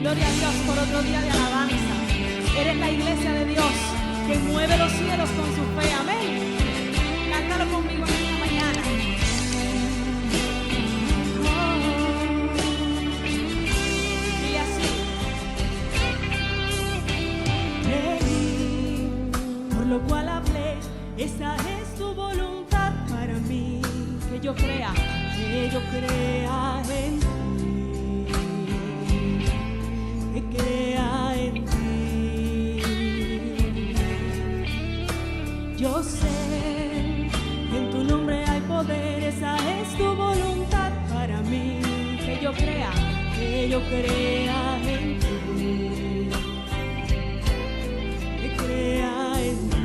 Gloria a Dios por otro día de alabanza. Eres la iglesia de Dios que mueve los cielos con su fe. Amén. Cántalo conmigo en esta mañana. Dile así. Creí, por lo cual hablé. Esa es tu voluntad para mí. Que yo crea en ti. Que crea en ti. Yo sé que en tu nombre hay poder, esa es tu voluntad para mí. Que yo crea en ti. Que crea en ti.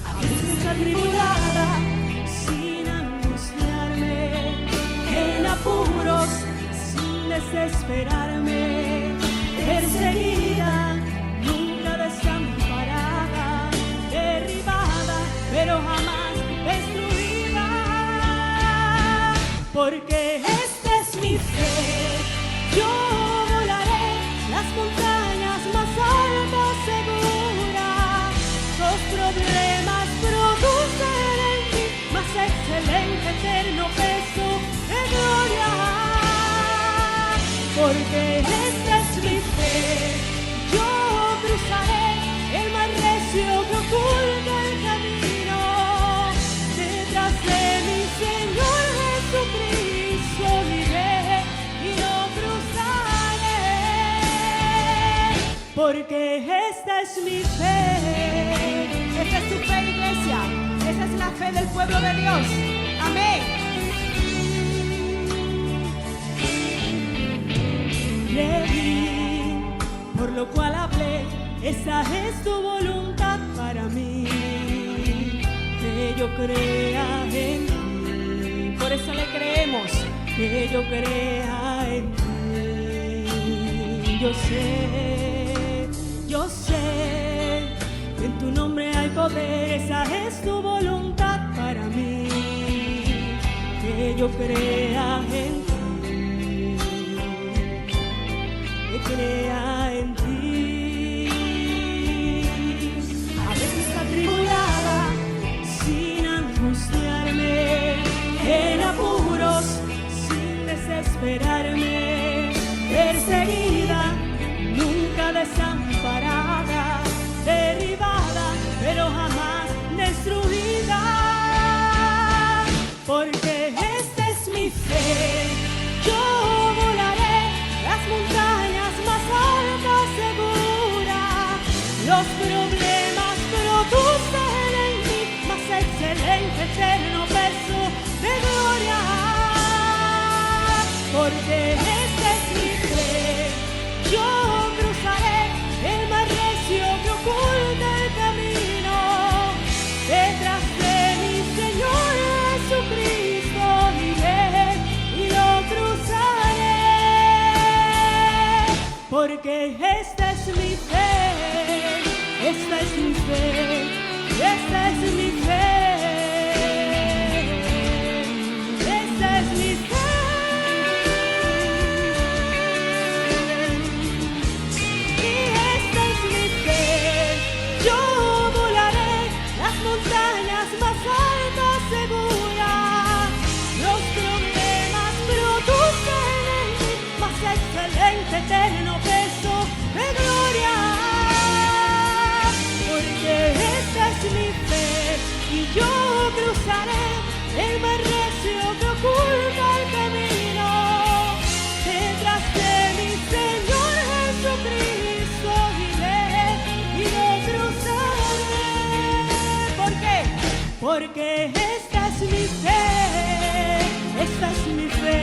A veces atribulada, sin angustiarme, en apuros, desesperarme, perseguida, nunca desamparada, derribada, pero jamás destruida, porque esta es mi fe. Yo volaré las montañas más altas segura. Los problemas producen en mí más excelente eterno peso de gloria. Porque esta es mi fe, yo cruzaré el mar recio que oculta el camino. Detrás de mi Señor Jesucristo iré y lo cruzaré. Porque esta es mi fe. Esta es tu fe, iglesia. Esa es la fe del pueblo de Dios. Amén. Creí, por lo cual hablé, esa es tu voluntad para mí, que yo crea en ti. Por eso le creemos, que yo crea en ti. Yo sé, que en tu nombre hay poder, esa es tu voluntad para mí, que yo crea en ti. Que crea en ti. A veces atribulada, sin angustiarme, en apuros, sin desesperarme, perseguida, nunca desamparada, derribada, pero jamás destruida. Porque esta es mi fe, yo volaré las montañas más altas segura. Los problemas producen en mí más excelente eterno peso de gloria. Porque esta es mi fe, yo cruzaré el mar recio que oculta el camino. Detrás de mi Señor Jesucristo iré y lo cruzaré. Porque esta es mi fe, esta es mi fe, esta es mi fe, esta es mi fe. Y esta es mi fe, yo volaré las montañas más altas segura. Los problemas producen en mí más excelente eterno peso de gloria. Porque esta es mi fe y yo cruzaré el mar recio que oculta el camino. Detrás de mi Señor Jesucristo iré y lo cruzaré. ¿Por qué? Porque esta es mi fe, esta es mi fe,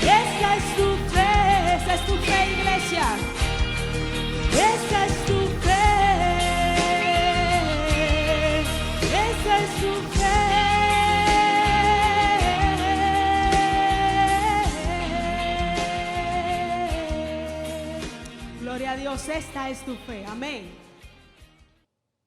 esta es tu fe, esta es tu fe, iglesia. Esta es tu fe, esta es tu fe. Gloria a Dios, esta es tu fe. Amén.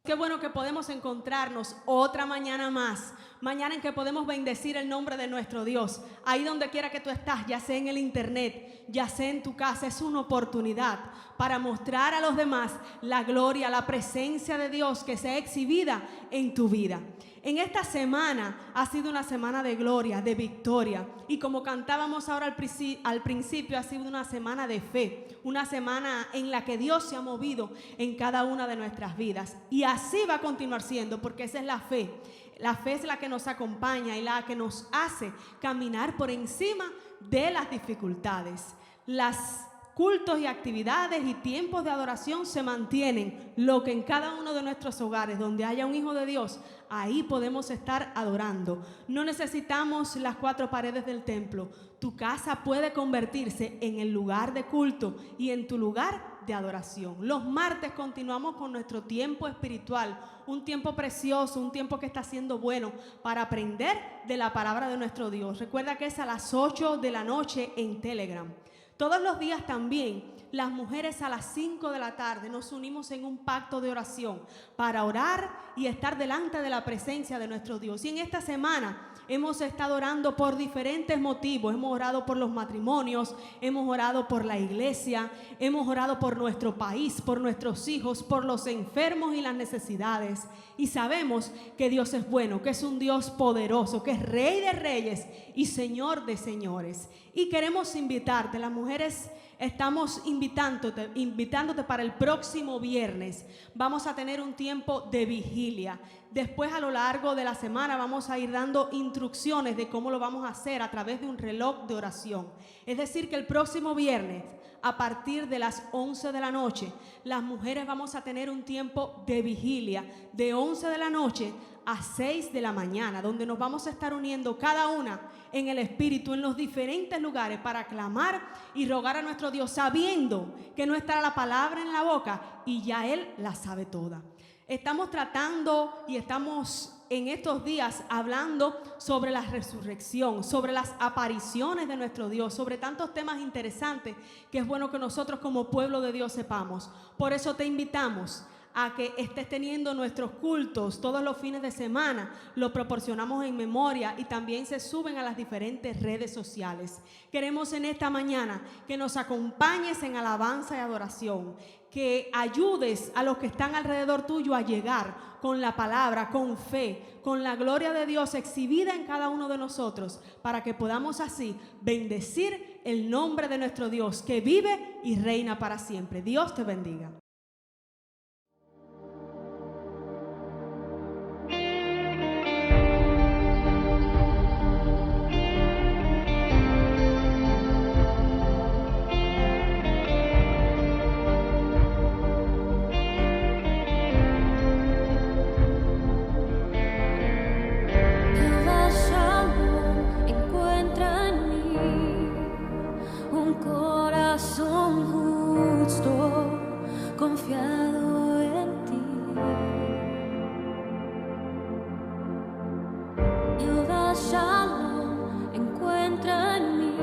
Qué bueno que podemos encontrarnos otra mañana más, mañana en que podemos bendecir el nombre de nuestro Dios. Ahí donde quiera que tú estás, ya sea en el internet, ya sea en tu casa, es una oportunidad para mostrar a los demás la gloria, la presencia de Dios que sea exhibida en tu vida. En esta semana ha sido una semana de gloria, de victoria, y como cantábamos ahora al principio, ha sido una semana de fe, una semana en la que Dios se ha movido en cada una de nuestras vidas, y así va a continuar siendo, porque esa es la fe. La fe es la que nos acompaña y la que nos hace caminar por encima de las dificultades. Las cultos y actividades y tiempos de adoración se mantienen, lo que en cada uno de nuestros hogares donde haya un hijo de Dios, ahí podemos estar adorando. No necesitamos las 4 paredes del templo. Tu casa puede convertirse en el lugar de culto y en tu lugar de adoración. Los martes continuamos con nuestro tiempo espiritual, un tiempo precioso, un tiempo que está siendo bueno para aprender de la palabra de nuestro Dios. Recuerda que es a las 8 de la noche en Telegram. Todos los días también, las mujeres a las 5 de la tarde nos unimos en un pacto de oración para orar y estar delante de la presencia de nuestro Dios. Y en esta semana hemos estado orando por diferentes motivos. Hemos orado por los matrimonios, hemos orado por la iglesia, hemos orado por nuestro país, por nuestros hijos, por los enfermos y las necesidades. Y sabemos que Dios es bueno, que es un Dios poderoso, que es Rey de reyes y Señor de señores. Y queremos invitarte, las mujeres estamos invitándote para el próximo viernes. Vamos a tener un tiempo de vigilia. Después, a lo largo de la semana, vamos a ir dando instrucciones de cómo lo vamos a hacer a través de un reloj de oración. Es decir, que el próximo viernes, a partir de las 11 de la noche, las mujeres vamos a tener un tiempo de vigilia de 11 de la noche a 6 de la mañana, donde nos vamos a estar uniendo cada una en el Espíritu, en los diferentes lugares, para clamar y rogar a nuestro Dios, sabiendo que no estará la palabra en la boca y ya Él la sabe toda. Estamos tratando y estamos en estos días hablando sobre la resurrección, sobre las apariciones de nuestro Dios, sobre tantos temas interesantes que es bueno que nosotros como pueblo de Dios sepamos. Por eso te invitamos a que estés teniendo nuestros cultos todos los fines de semana. Lo proporcionamos en memoria y también se suben a las diferentes redes sociales. Queremos en esta mañana que nos acompañes en alabanza y adoración, que ayudes a los que están alrededor tuyo a llegar con la palabra, con fe, con la gloria de Dios exhibida en cada uno de nosotros, para que podamos así bendecir el nombre de nuestro Dios, que vive y reina para siempre. Dios te bendiga. Confiado en ti, Jehová Shalom encuentra en mí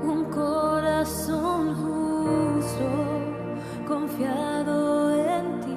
un corazón justo, confiado en ti.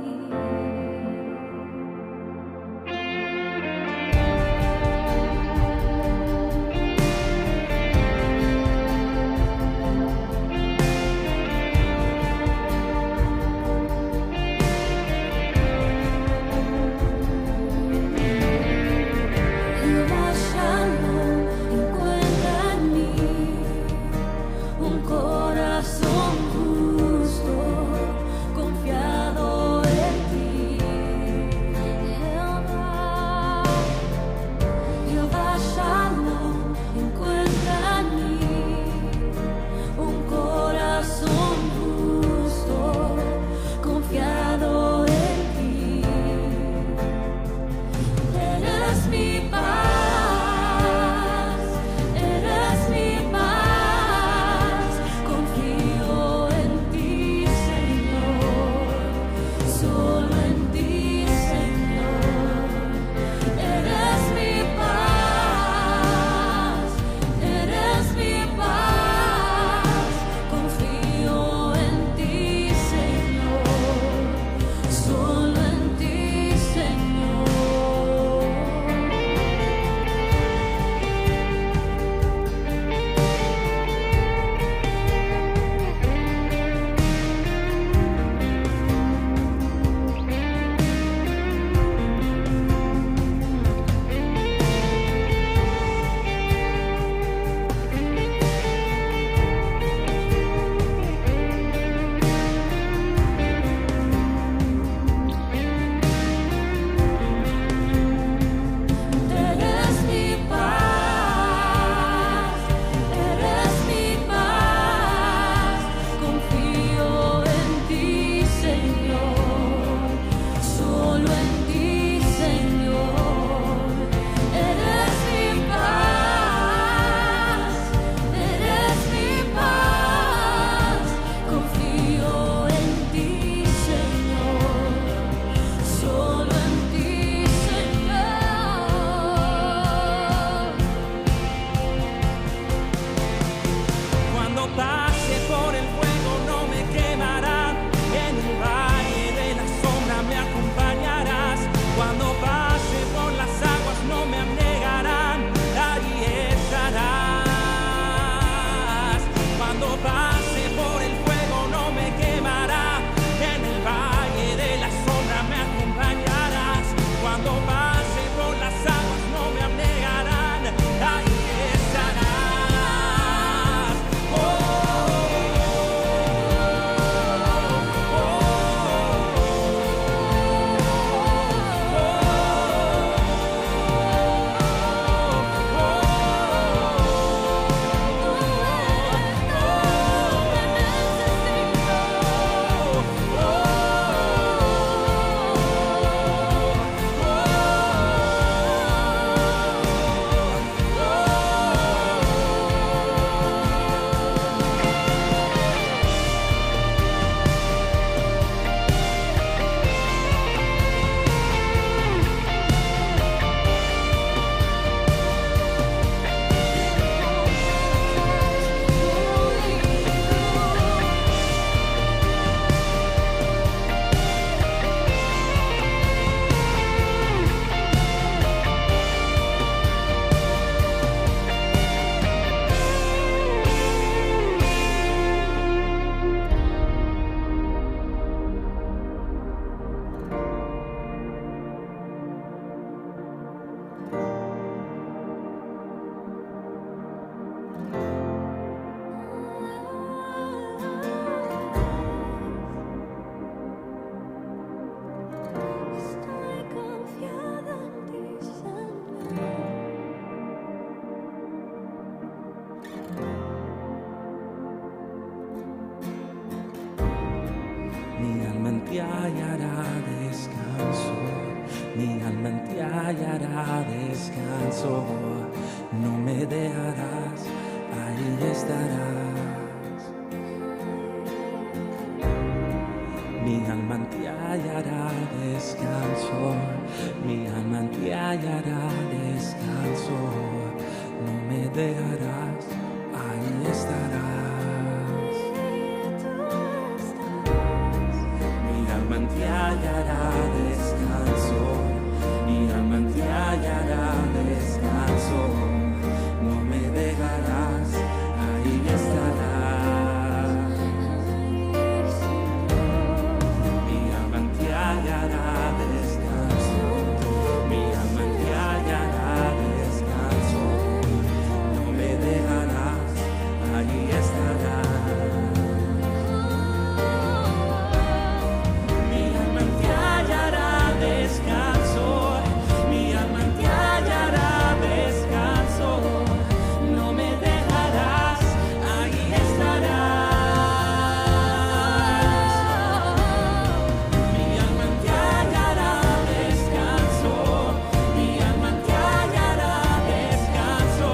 ti hallará descanso, mi alma en ti hallará descanso, no me dejarás, ahí estarás. Mi alma en ti hallará descanso, mi alma en ti hallará descanso, no me dejarás, ahí estarás. Mi alma en ti hallará descanso, mi alma en ti hallará descanso, no me dejarás, ahí estarás. Mi alma en ti hallará descanso, mi alma en ti hallará descanso, no me dejarás, ahí estarás. Mi alma en ti hallará descanso, mi alma en ti hallará descanso, no me dejarás, ahí estarás. Mi alma en ti hallará descanso, mi alma en ti hallará descanso,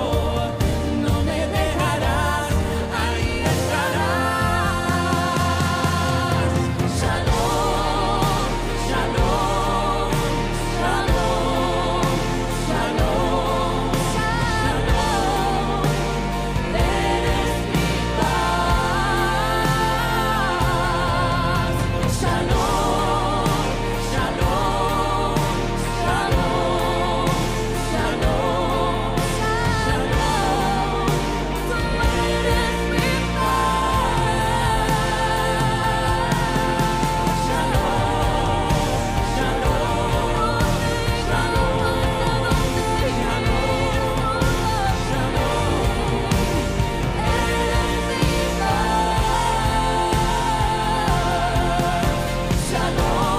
no me dejarás, ahí estarás. Shalom, shalom, shalom, shalom, shalom, eres mi paz. Shalom, shalom, shalom, shalom, shalom, tú eres mi paz. Shalom,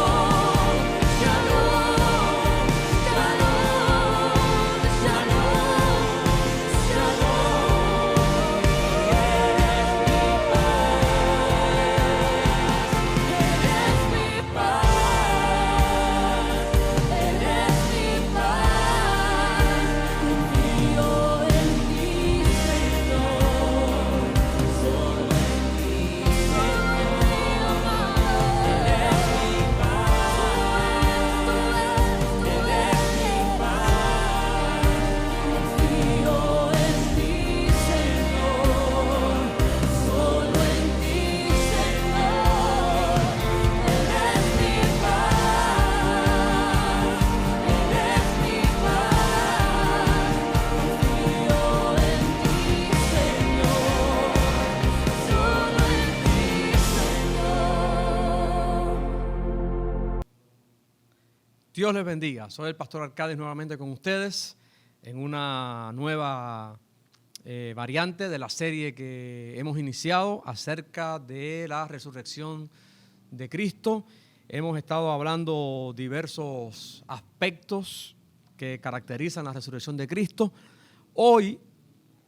Dios les bendiga. Soy el pastor Arcades nuevamente con ustedes en una nueva variante de la serie que hemos iniciado acerca de la resurrección de Cristo. Hemos estado hablando diversos aspectos que caracterizan la resurrección de Cristo. Hoy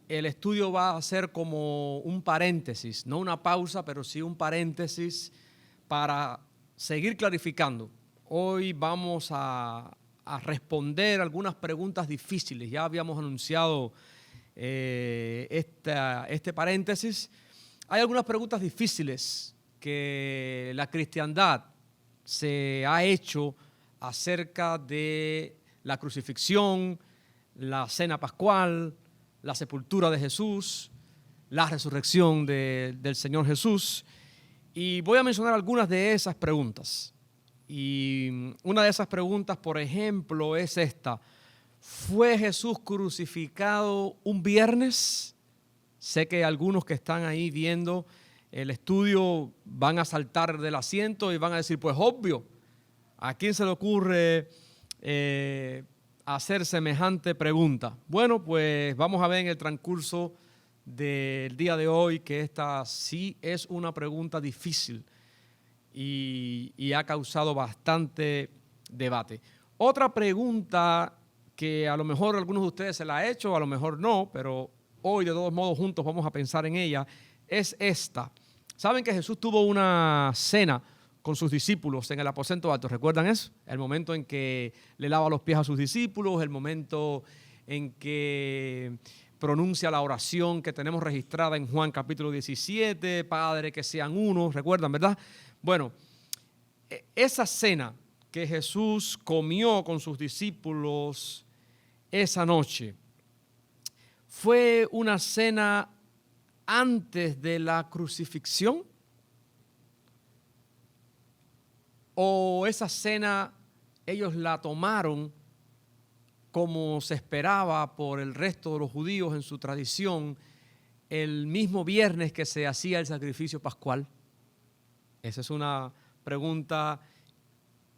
el estudio va a ser como un paréntesis, no una pausa, pero sí un paréntesis para seguir clarificando. Hoy vamos a responder algunas preguntas difíciles. Ya habíamos anunciado este paréntesis. Hay algunas preguntas difíciles que la cristiandad se ha hecho acerca de la crucifixión, la cena pascual, la sepultura de Jesús, la resurrección del Señor Jesús. Y voy a mencionar algunas de esas preguntas. Y una de esas preguntas, por ejemplo, es esta: ¿fue Jesús crucificado un viernes? Sé que algunos que están ahí viendo el estudio van a saltar del asiento y van a decir, pues obvio, ¿a quién se le ocurre hacer semejante pregunta? Bueno, pues vamos a ver en el transcurso del día de hoy que esta sí es una pregunta difícil y ha causado bastante debate. Otra pregunta que a lo mejor algunos de ustedes se la han hecho, a lo mejor no, pero hoy de todos modos juntos vamos a pensar en ella, es esta. ¿Saben que Jesús tuvo una cena con sus discípulos en el aposento alto. ¿Recuerdan eso? El momento en que le lava los pies a sus discípulos, el momento en que pronuncia la oración que tenemos registrada en Juan capítulo 17, Padre, que sean uno, ¿recuerdan, verdad? Bueno, esa cena que Jesús comió con sus discípulos esa noche fue una cena antes de la crucifixión, o esa cena ellos la tomaron como se esperaba por el resto de los judíos en su tradición, el mismo viernes que se hacía el sacrificio pascual. Esa es una pregunta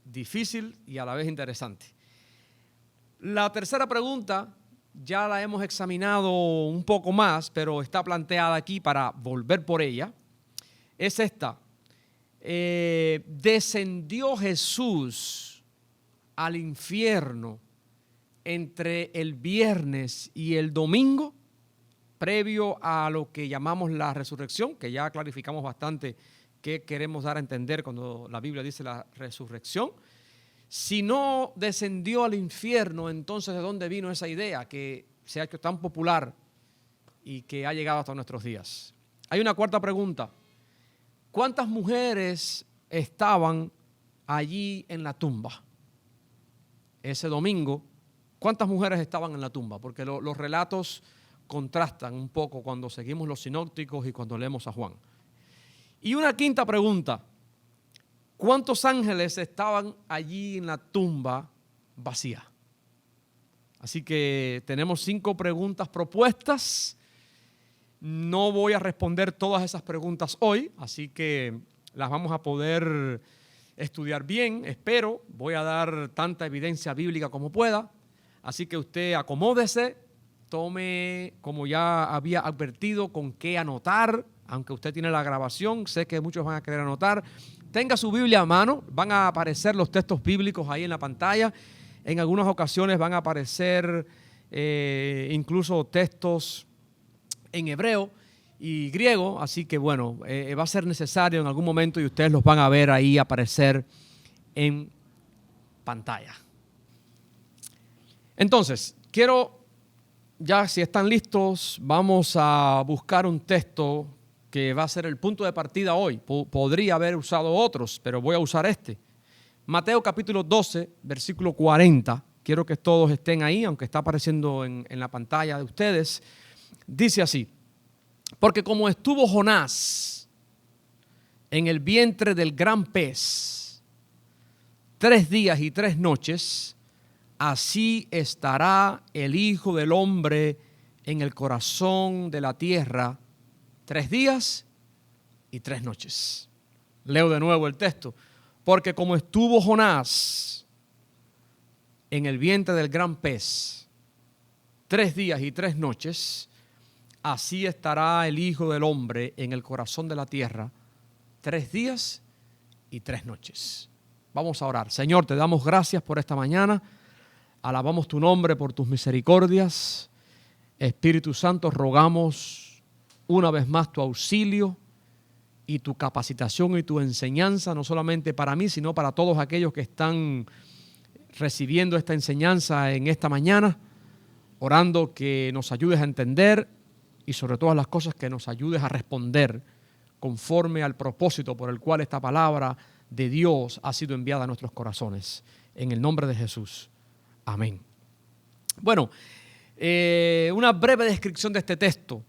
difícil y a la vez interesante. La tercera pregunta ya la hemos examinado un poco más, pero está planteada aquí para volver por ella. Es esta. ¿Descendió Jesús al infierno entre el viernes y el domingo, previo a lo que llamamos la resurrección, que ya clarificamos bastante qué queremos dar a entender cuando la Biblia dice la resurrección? Si no descendió al infierno, entonces ¿de dónde vino esa idea que se ha hecho tan popular y que ha llegado hasta nuestros días? Hay una cuarta pregunta. ¿Cuántas mujeres estaban allí en la tumba ese domingo? ¿Cuántas mujeres estaban en la tumba? Porque los relatos contrastan un poco cuando seguimos los sinópticos y cuando leemos a Juan. Y una quinta pregunta. ¿Cuántos ángeles estaban allí en la tumba vacía? Así que tenemos 5 preguntas propuestas. No voy a responder todas esas preguntas hoy, así que las vamos a poder estudiar bien, espero. Voy a dar tanta evidencia bíblica como pueda. Así que usted acomódese, tome, como ya había advertido, con qué anotar, aunque usted tiene la grabación, sé que muchos van a querer anotar. Tenga su Biblia a mano, van a aparecer los textos bíblicos ahí en la pantalla. En algunas ocasiones van a aparecer incluso textos en hebreo y griego, así que bueno, va a ser necesario en algún momento y ustedes los van a ver ahí aparecer en pantalla. Entonces, ya si están listos, vamos a buscar un texto que va a ser el punto de partida hoy. Podría haber usado otros, pero voy a usar este. Mateo capítulo 12, versículo 40. Quiero que todos estén ahí, aunque está apareciendo en la pantalla de ustedes. Dice así: porque como estuvo Jonás en el vientre del gran pez 3 días y 3 noches, así estará el Hijo del Hombre en el corazón de la tierra 3 días y 3 noches. Leo de nuevo el texto. Porque como estuvo Jonás en el vientre del gran pez 3 días y 3 noches, así estará el Hijo del Hombre en el corazón de la tierra 3 días y 3 noches. Vamos a orar. Señor, te damos gracias por esta mañana. Alabamos tu nombre por tus misericordias. Espíritu Santo, rogamos una vez más tu auxilio y tu capacitación y tu enseñanza, no solamente para mí, sino para todos aquellos que están recibiendo esta enseñanza en esta mañana, orando que nos ayudes a entender y sobre todas las cosas que nos ayudes a responder conforme al propósito por el cual esta palabra de Dios ha sido enviada a nuestros corazones. En el nombre de Jesús. Amén. Bueno, una breve descripción de este texto.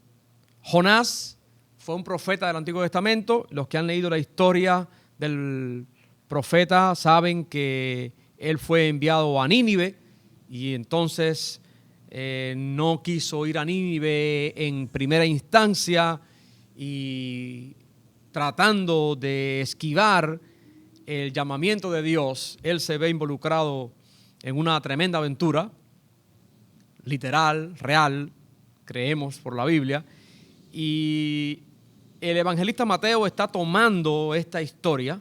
Jonás fue un profeta del Antiguo Testamento. Los que han leído la historia del profeta saben que él fue enviado a Nínive y entonces no quiso ir a Nínive en primera instancia y tratando de esquivar el llamamiento de Dios, él se ve involucrado en una tremenda aventura, literal, real, creemos por la Biblia, y el evangelista Mateo está tomando esta historia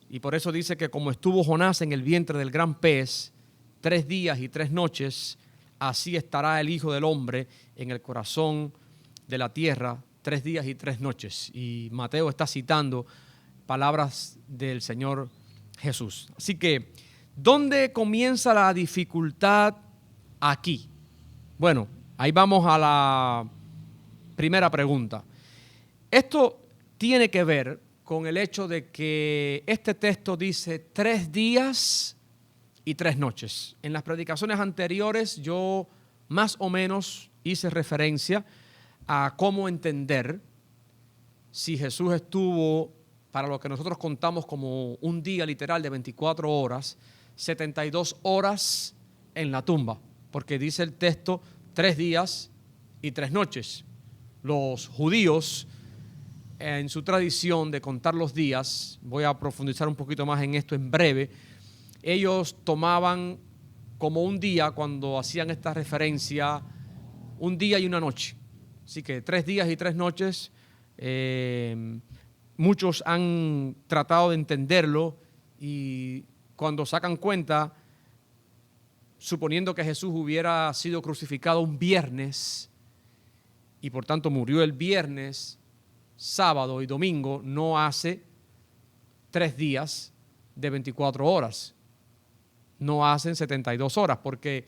y por eso dice que como estuvo Jonás en el vientre del gran pez 3 días y 3 noches, así estará el Hijo del Hombre en el corazón de la tierra 3 días y 3 noches. Y Mateo está citando palabras del Señor Jesús. Así que, ¿dónde comienza la dificultad aquí? Bueno, ahí vamos a la primera pregunta. Esto tiene que ver con el hecho de que este texto dice 3 días y 3 noches. En las predicaciones anteriores yo más o menos hice referencia a cómo entender si Jesús estuvo, para lo que nosotros contamos como un día literal de 24 horas, 72 horas en la tumba, porque dice el texto 3 días y 3 noches. Los judíos, en su tradición de contar los días, voy a profundizar un poquito más en esto en breve, ellos tomaban como un día, cuando hacían esta referencia, un día y una noche. Así que 3 días y 3 noches, muchos han tratado de entenderlo y cuando sacan cuenta, suponiendo que Jesús hubiera sido crucificado un viernes y por tanto murió el viernes, sábado y domingo, no hace 3 días de 24 horas, no hacen 72 horas, porque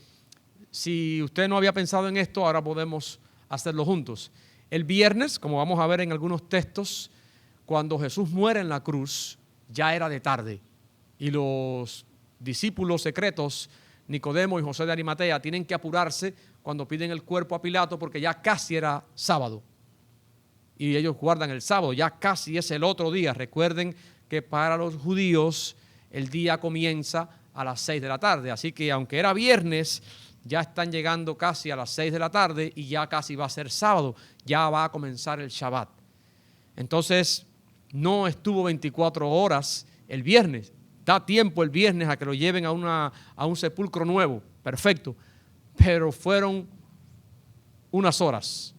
si usted no había pensado en esto, ahora podemos hacerlo juntos. El viernes, como vamos a ver en algunos textos, cuando Jesús muere en la cruz, ya era de tarde y los discípulos secretos, Nicodemo y José de Arimatea, tienen que apurarse cuando piden el cuerpo a Pilato porque ya casi era sábado. Y ellos guardan el sábado, ya casi es el otro día. Recuerden que para los judíos el día comienza a las 6 de la tarde. Así que aunque era viernes, ya están llegando casi a las 6 de la tarde y ya casi va a ser sábado. Ya va a comenzar el Shabbat. Entonces, no estuvo 24 horas el viernes. Da tiempo el viernes a que lo lleven a un sepulcro nuevo. Perfecto. Pero fueron unas horas.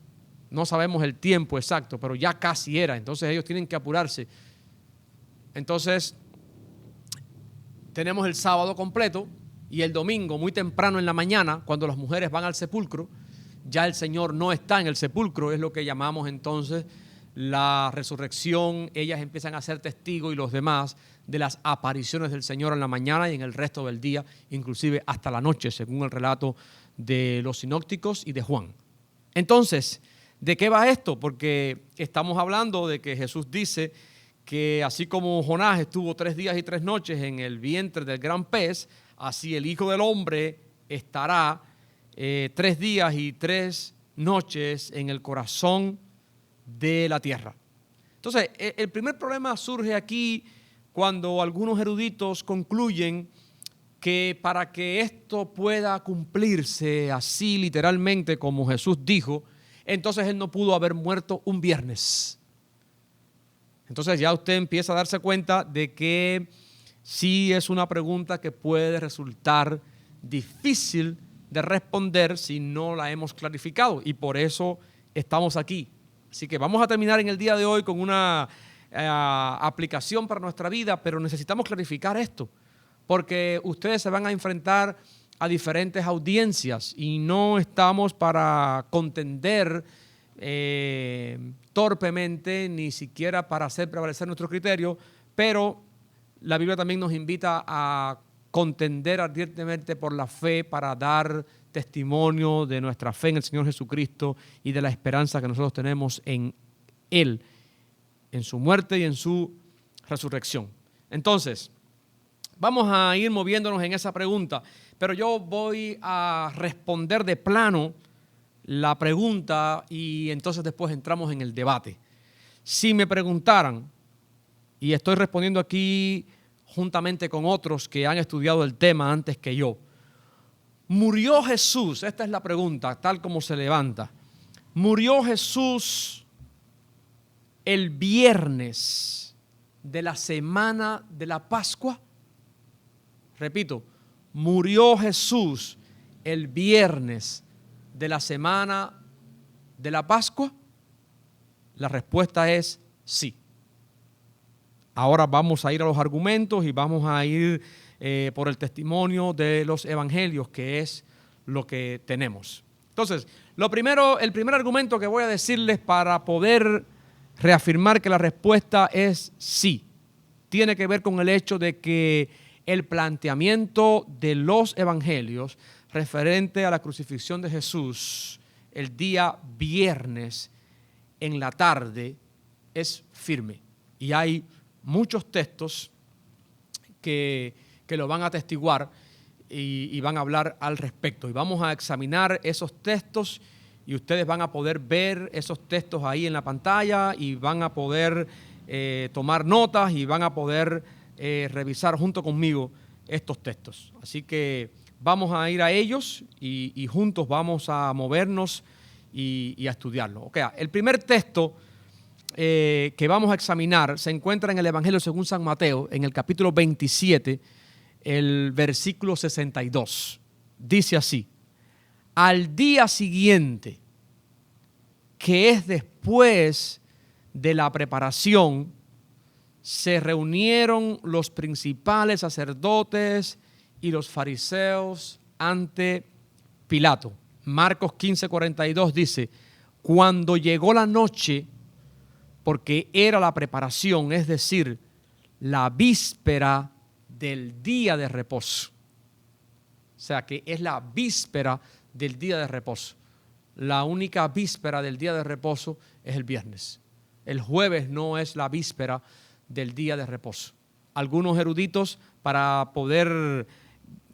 No sabemos el tiempo exacto, pero ya casi era. Entonces ellos tienen que apurarse. Entonces, tenemos el sábado completo y el domingo muy temprano en la mañana, cuando las mujeres van al sepulcro, ya el Señor no está en el sepulcro, es lo que llamamos entonces la resurrección. Ellas empiezan a ser testigos y los demás de las apariciones del Señor en la mañana y en el resto del día, inclusive hasta la noche, según el relato de los sinópticos y de Juan. Entonces, ¿de qué va esto? Porque estamos hablando de que Jesús dice que así como Jonás estuvo 3 días y 3 noches en el vientre del gran pez, así el Hijo del Hombre estará 3 días y 3 noches en el corazón de la tierra. Entonces, el primer problema surge aquí cuando algunos eruditos concluyen que para que esto pueda cumplirse así literalmente como Jesús dijo, entonces Él no pudo haber muerto un viernes. Entonces ya usted empieza a darse cuenta de que sí es una pregunta que puede resultar difícil de responder si no la hemos clarificado, y por eso estamos aquí. Así que vamos a terminar en el día de hoy con una aplicación para nuestra vida, pero necesitamos clarificar esto, porque ustedes se van a enfrentar a diferentes audiencias y no estamos para contender torpemente, ni siquiera para hacer prevalecer nuestro criterio, pero la Biblia también nos invita a contender ardientemente por la fe para dar testimonio de nuestra fe en el Señor Jesucristo y de la esperanza que nosotros tenemos en Él, en su muerte y en su resurrección. Entonces, vamos a ir moviéndonos en esa pregunta, pero yo voy a responder de plano la pregunta y entonces después entramos en el debate. Si me preguntaran, y estoy respondiendo aquí juntamente con otros que han estudiado el tema antes que yo, ¿murió Jesús? Esta es la pregunta, tal como se levanta. ¿Murió Jesús el viernes de la semana de la Pascua? Repito, ¿murió Jesús el viernes de la semana de la Pascua? La respuesta es sí. Ahora vamos a ir a los argumentos y vamos a ir por el testimonio de los evangelios, que es lo que tenemos. Entonces, el primer argumento que voy a decirles para poder reafirmar que la respuesta es sí. tiene que ver con el hecho de que el planteamiento de los evangelios referente a la crucifixión de Jesús el día viernes en la tarde es firme. Y hay muchos textos que lo van a atestiguar y van a hablar al respecto. Y vamos a examinar esos textos y ustedes van a poder ver esos textos ahí en la pantalla y van a poder tomar notas y van a poder revisar junto conmigo estos textos. Así que vamos a ir a ellos y juntos vamos a movernos y a estudiarlo. Okay, el primer texto que vamos a examinar se encuentra en el Evangelio según San Mateo, en el capítulo 27, el versículo 62. Dice así: al día siguiente, que es después de la preparación, se reunieron los principales sacerdotes y los fariseos ante Pilato. Marcos 15:42 dice: cuando llegó la noche, porque era la preparación, es decir, la víspera del día de reposo. O sea que es la víspera del día de reposo. La única víspera del día de reposo es el viernes. El jueves no es la víspera del día de reposo. Algunos eruditos, para poder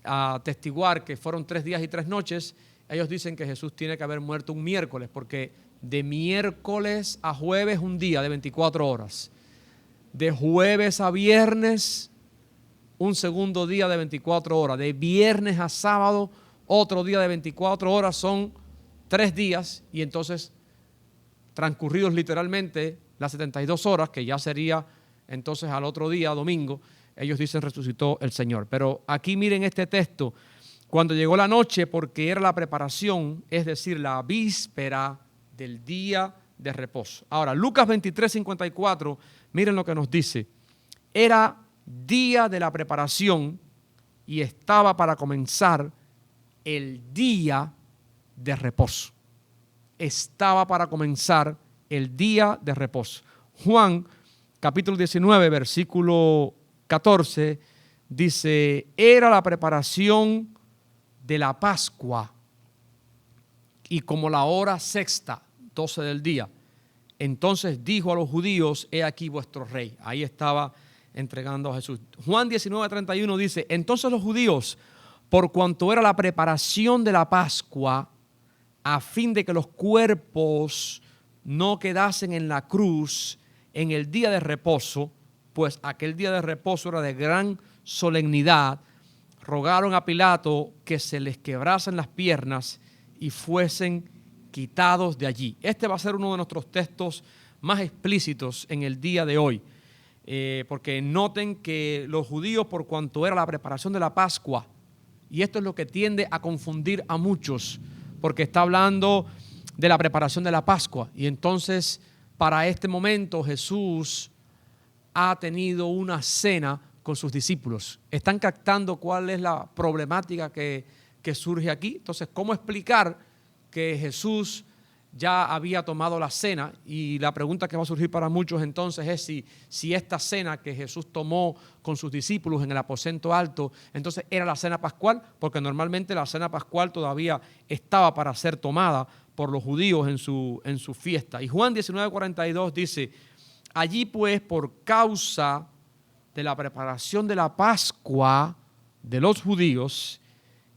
atestiguar que fueron 3 días y 3 noches, ellos dicen que Jesús tiene que haber muerto un miércoles, porque de miércoles a jueves un día de 24 horas. De jueves a viernes un segundo día de 24 horas. De viernes a sábado otro día de 24 horas. Son 3 días y entonces transcurridos literalmente las 72 horas, que ya sería entonces al otro día, domingo, ellos dicen resucitó el Señor. Pero aquí miren este texto: cuando llegó la noche, porque era la preparación, es decir, la víspera del día de reposo. Ahora, Lucas 23:54, miren lo que nos dice: era día de la preparación y estaba para comenzar el día de reposo. Estaba para comenzar el día de reposo. Juan, capítulo 19, versículo 14, dice: era la preparación de la Pascua y como la hora sexta, 12 del día. Entonces dijo a los judíos: he aquí vuestro rey. Ahí estaba entregando a Jesús. Juan 19:31 dice: entonces los judíos, por cuanto era la preparación de la Pascua, a fin de que los cuerpos no quedasen en la cruz en el día de reposo, pues aquel día de reposo era de gran solemnidad, rogaron a Pilato que se les quebrasen las piernas y fuesen quitados de allí. Este va a ser uno de nuestros textos más explícitos en el día de hoy, porque noten que los judíos, por cuanto era la preparación de la Pascua, y esto es lo que tiende a confundir a muchos, porque está hablando de la preparación de la Pascua, y entonces para este momento Jesús ha tenido una cena con sus discípulos. ¿Están captando cuál es la problemática que surge aquí? Entonces, ¿cómo explicar que Jesús ya había tomado la cena? Y la pregunta que va a surgir para muchos entonces es si esta cena que Jesús tomó con sus discípulos en el aposento alto, entonces era la cena pascual, porque normalmente la cena pascual todavía estaba para ser tomada por los judíos en su fiesta. Y Juan 19:42 dice: allí pues, por causa de la preparación de la Pascua de los judíos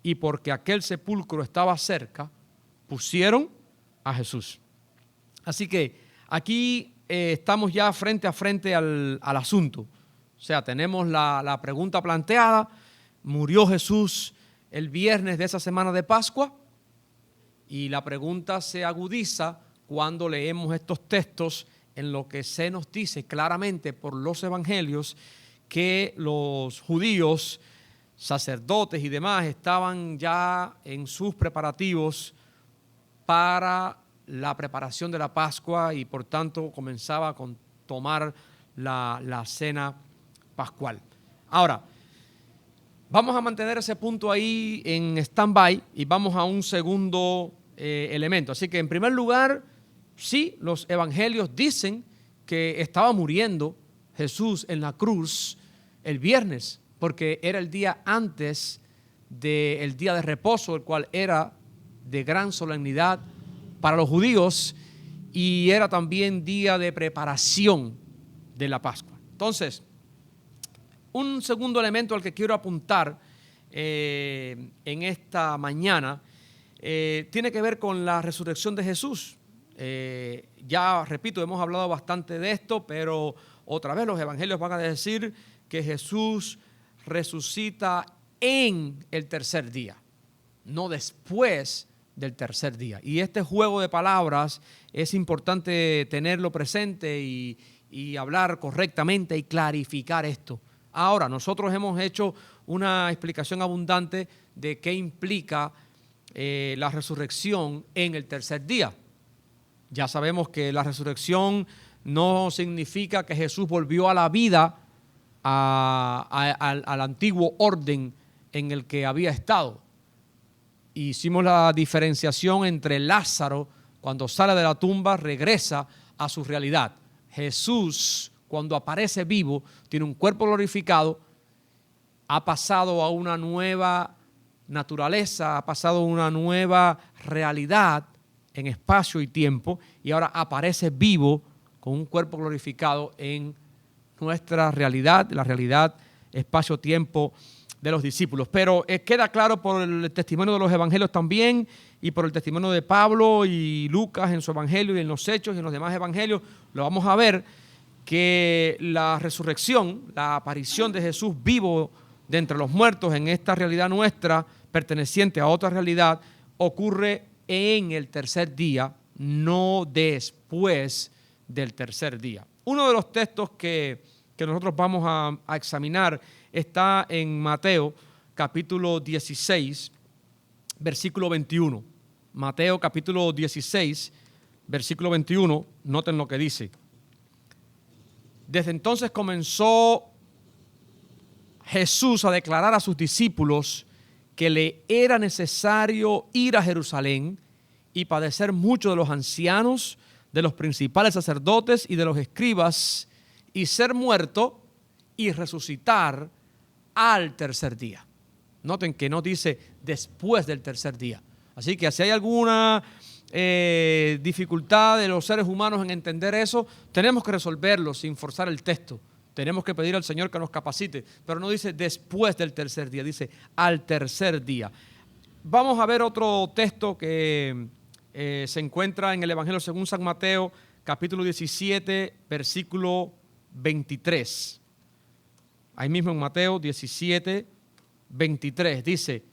y porque aquel sepulcro estaba cerca, pusieron a Jesús. Así que aquí estamos ya frente a frente al asunto. O sea, tenemos la pregunta planteada: ¿murió Jesús el viernes de esa semana de Pascua? Y la pregunta se agudiza cuando leemos estos textos, en lo que se nos dice claramente por los evangelios que los judíos, sacerdotes y demás, estaban ya en sus preparativos para la preparación de la Pascua y por tanto comenzaba con tomar la cena pascual. Ahora, vamos a mantener ese punto ahí en stand-by y vamos a un segundo elemento. Así que en primer lugar, sí, los evangelios dicen que estaba muriendo Jesús en la cruz el viernes, porque era el día antes del día de reposo, el cual era de gran solemnidad para los judíos y era también día de preparación de la Pascua. Entonces, un segundo elemento al que quiero apuntar en esta mañana tiene que ver con la resurrección de Jesús. Ya repito, hemos hablado bastante de esto, pero otra vez los evangelios van a decir que Jesús resucita en el tercer día, no después del tercer día. Y este juego de palabras es importante tenerlo presente y hablar correctamente y clarificar esto. Ahora, nosotros hemos hecho una explicación abundante de qué implica la resurrección en el tercer día. Ya sabemos que la resurrección no significa que Jesús volvió a la vida al antiguo orden en el que había estado. Hicimos la diferenciación entre Lázaro, cuando sale de la tumba, regresa a su realidad. Jesús, cuando aparece vivo, tiene un cuerpo glorificado, ha pasado a una nueva naturaleza, ha pasado a una nueva realidad en espacio y tiempo, y ahora aparece vivo con un cuerpo glorificado en nuestra realidad, la realidad espacio-tiempo de los discípulos. Pero queda claro por el testimonio de los evangelios también y por el testimonio de Pablo y Lucas en su evangelio y en los Hechos y en los demás evangelios, lo vamos a ver, que la resurrección, la aparición de Jesús vivo de entre los muertos en esta realidad nuestra, perteneciente a otra realidad, ocurre en el tercer día, no después del tercer día. Uno de los textos que nosotros vamos a examinar está en Mateo capítulo 16, versículo 21. Mateo capítulo 16, versículo 21, noten lo que dice. Desde entonces comenzó Jesús a declarar a sus discípulos que le era necesario ir a Jerusalén y padecer mucho de los ancianos, de los principales sacerdotes y de los escribas, y ser muerto y resucitar al tercer día. Noten que no dice después del tercer día. Así que si hay alguna dificultad de los seres humanos en entender eso, tenemos que resolverlo sin forzar el texto. Tenemos que pedir al Señor que nos capacite, pero no dice después del tercer día, dice al tercer día. Vamos a ver otro texto que se encuentra en el Evangelio según San Mateo, capítulo 17, versículo 23. Ahí mismo en Mateo 17, 23 dice,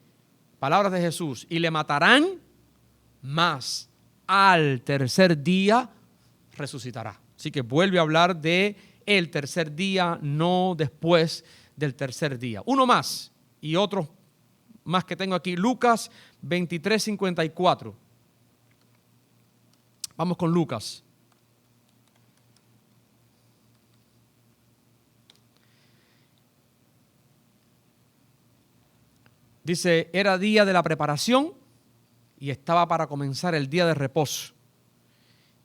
palabras de Jesús, y le matarán, mas al tercer día resucitará. Así que vuelve a hablar de el tercer día, no después del tercer día. Uno más y otros más que tengo aquí. Lucas 23, 54. Vamos con Lucas. Dice, era día de la preparación y estaba para comenzar el día de reposo.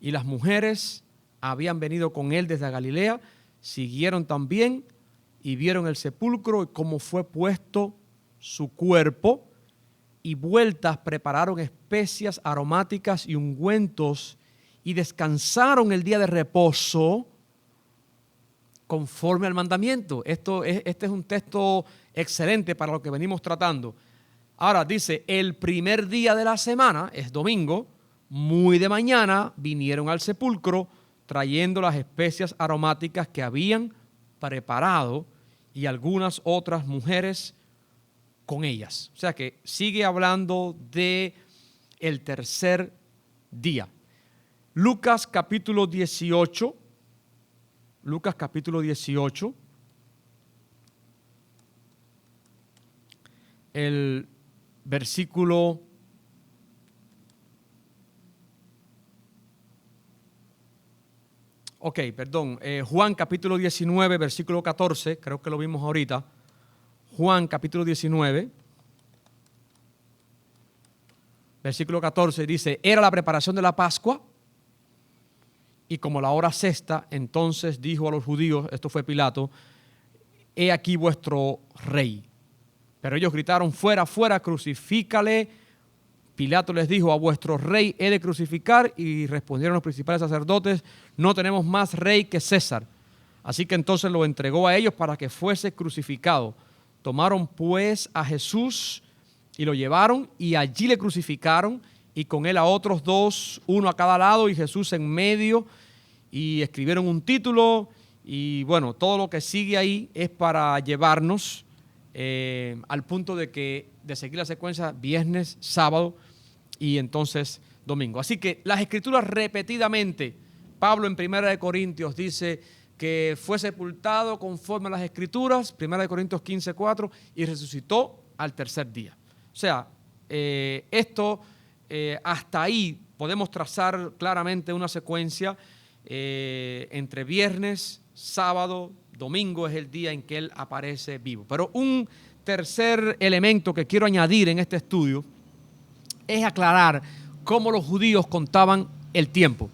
Y las mujeres habían venido con él desde Galilea, siguieron también y vieron el sepulcro y cómo fue puesto su cuerpo, y vueltas prepararon especias aromáticas y ungüentos y descansaron el día de reposo conforme al mandamiento. Este es un texto excelente para lo que venimos tratando. Ahora dice, el primer día de la semana, es domingo, muy de mañana vinieron al sepulcro trayendo las especias aromáticas que habían preparado y algunas otras mujeres con ellas. O sea que sigue hablando de el tercer día. Lucas capítulo 18. Lucas capítulo 18. El versículo 14, Juan capítulo 19, versículo 14, creo que lo vimos ahorita. Juan capítulo 19, versículo 14 dice, era la preparación de la Pascua Y como la hora sexta, entonces dijo a los judíos, esto fue Pilato, he aquí vuestro rey. Pero ellos gritaron, fuera, fuera, crucifícale. Pilato les dijo, a vuestro rey he de crucificar. Y respondieron los principales sacerdotes, no tenemos más rey que César. Así que entonces lo entregó a ellos para que fuese crucificado. Tomaron pues a Jesús y lo llevaron y allí le crucificaron y con él a otros dos, uno a cada lado y Jesús en medio, y escribieron un título y bueno, todo lo que sigue ahí es para llevarnos al punto de seguir la secuencia viernes, sábado y entonces domingo. Así que las Escrituras repetidamente, Pablo en 1 Corintios dice que fue sepultado conforme a las Escrituras, 1 Corintios 15:4, y resucitó al tercer día. O sea, hasta ahí podemos trazar claramente una secuencia entre viernes, sábado, domingo es el día en que él aparece vivo. Pero un tercer elemento que quiero añadir en este estudio es aclarar cómo los judíos contaban el tiempo.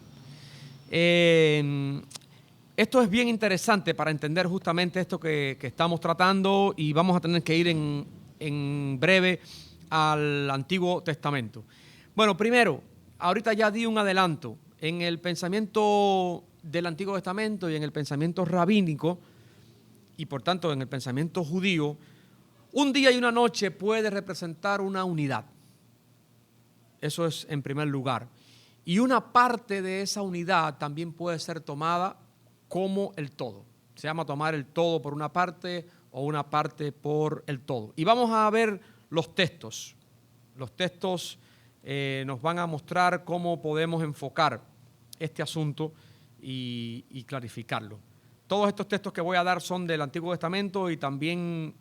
Esto es bien interesante para entender justamente esto que estamos tratando y vamos a tener que ir en breve al Antiguo Testamento. Bueno, primero, ahorita ya di un adelanto. En el pensamiento del Antiguo Testamento y en el pensamiento rabínico y por tanto en el pensamiento judío, un día y una noche puede representar una unidad. Eso es en primer lugar. Y una parte de esa unidad también puede ser tomada como el todo. Se llama tomar el todo por una parte o una parte por el todo. Y vamos a ver los textos. Los textos nos van a mostrar cómo podemos enfocar este asunto y clarificarlo. Todos estos textos que voy a dar son del Antiguo Testamento y también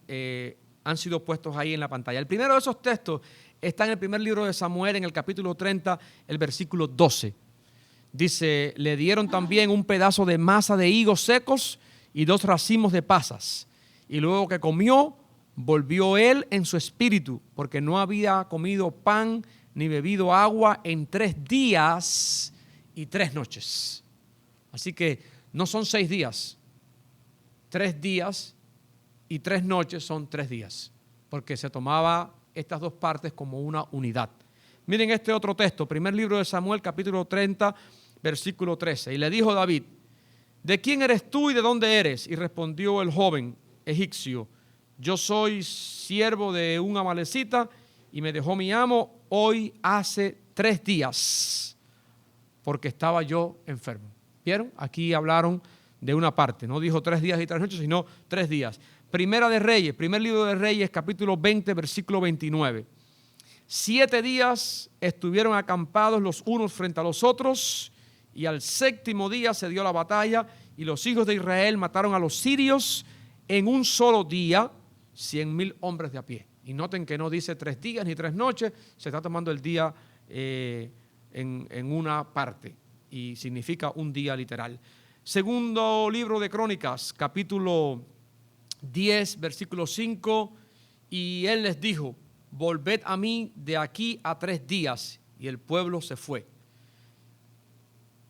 han sido puestos ahí en la pantalla. El primero de esos textos está en el primer libro de Samuel, en el capítulo 30, el versículo 12. Dice, le dieron también un pedazo de masa de higos secos y 2 racimos de pasas. Y luego que comió, volvió él en su espíritu, porque no había comido pan ni bebido agua en 3 días y 3 noches. Así que no son 6 días, 3 días y 3 noches son 3 días, porque se tomaba estas dos partes como una unidad. Miren este otro texto, primer libro de Samuel, capítulo 30, versículo 13. Y le dijo David, ¿de quién eres tú y de dónde eres? Y respondió el joven egipcio, yo soy siervo de un amalecita y me dejó mi amo hoy hace 3 días porque estaba yo enfermo. ¿Vieron? Aquí hablaron de una parte, no dijo 3 días y 3 noches, sino 3 días. Primera de Reyes, primer libro de Reyes, capítulo 20, versículo 29. 7 días estuvieron acampados los unos frente a los otros y al 7º día se dio la batalla y los hijos de Israel mataron a los sirios en un solo día, 100,000 hombres de a pie. Y noten que no dice 3 días ni 3 noches, se está tomando el día en una parte y significa un día literal. Segundo libro de Crónicas, capítulo 10, versículo 5, y él les dijo, volved a mí de aquí a 3 días, y el pueblo se fue.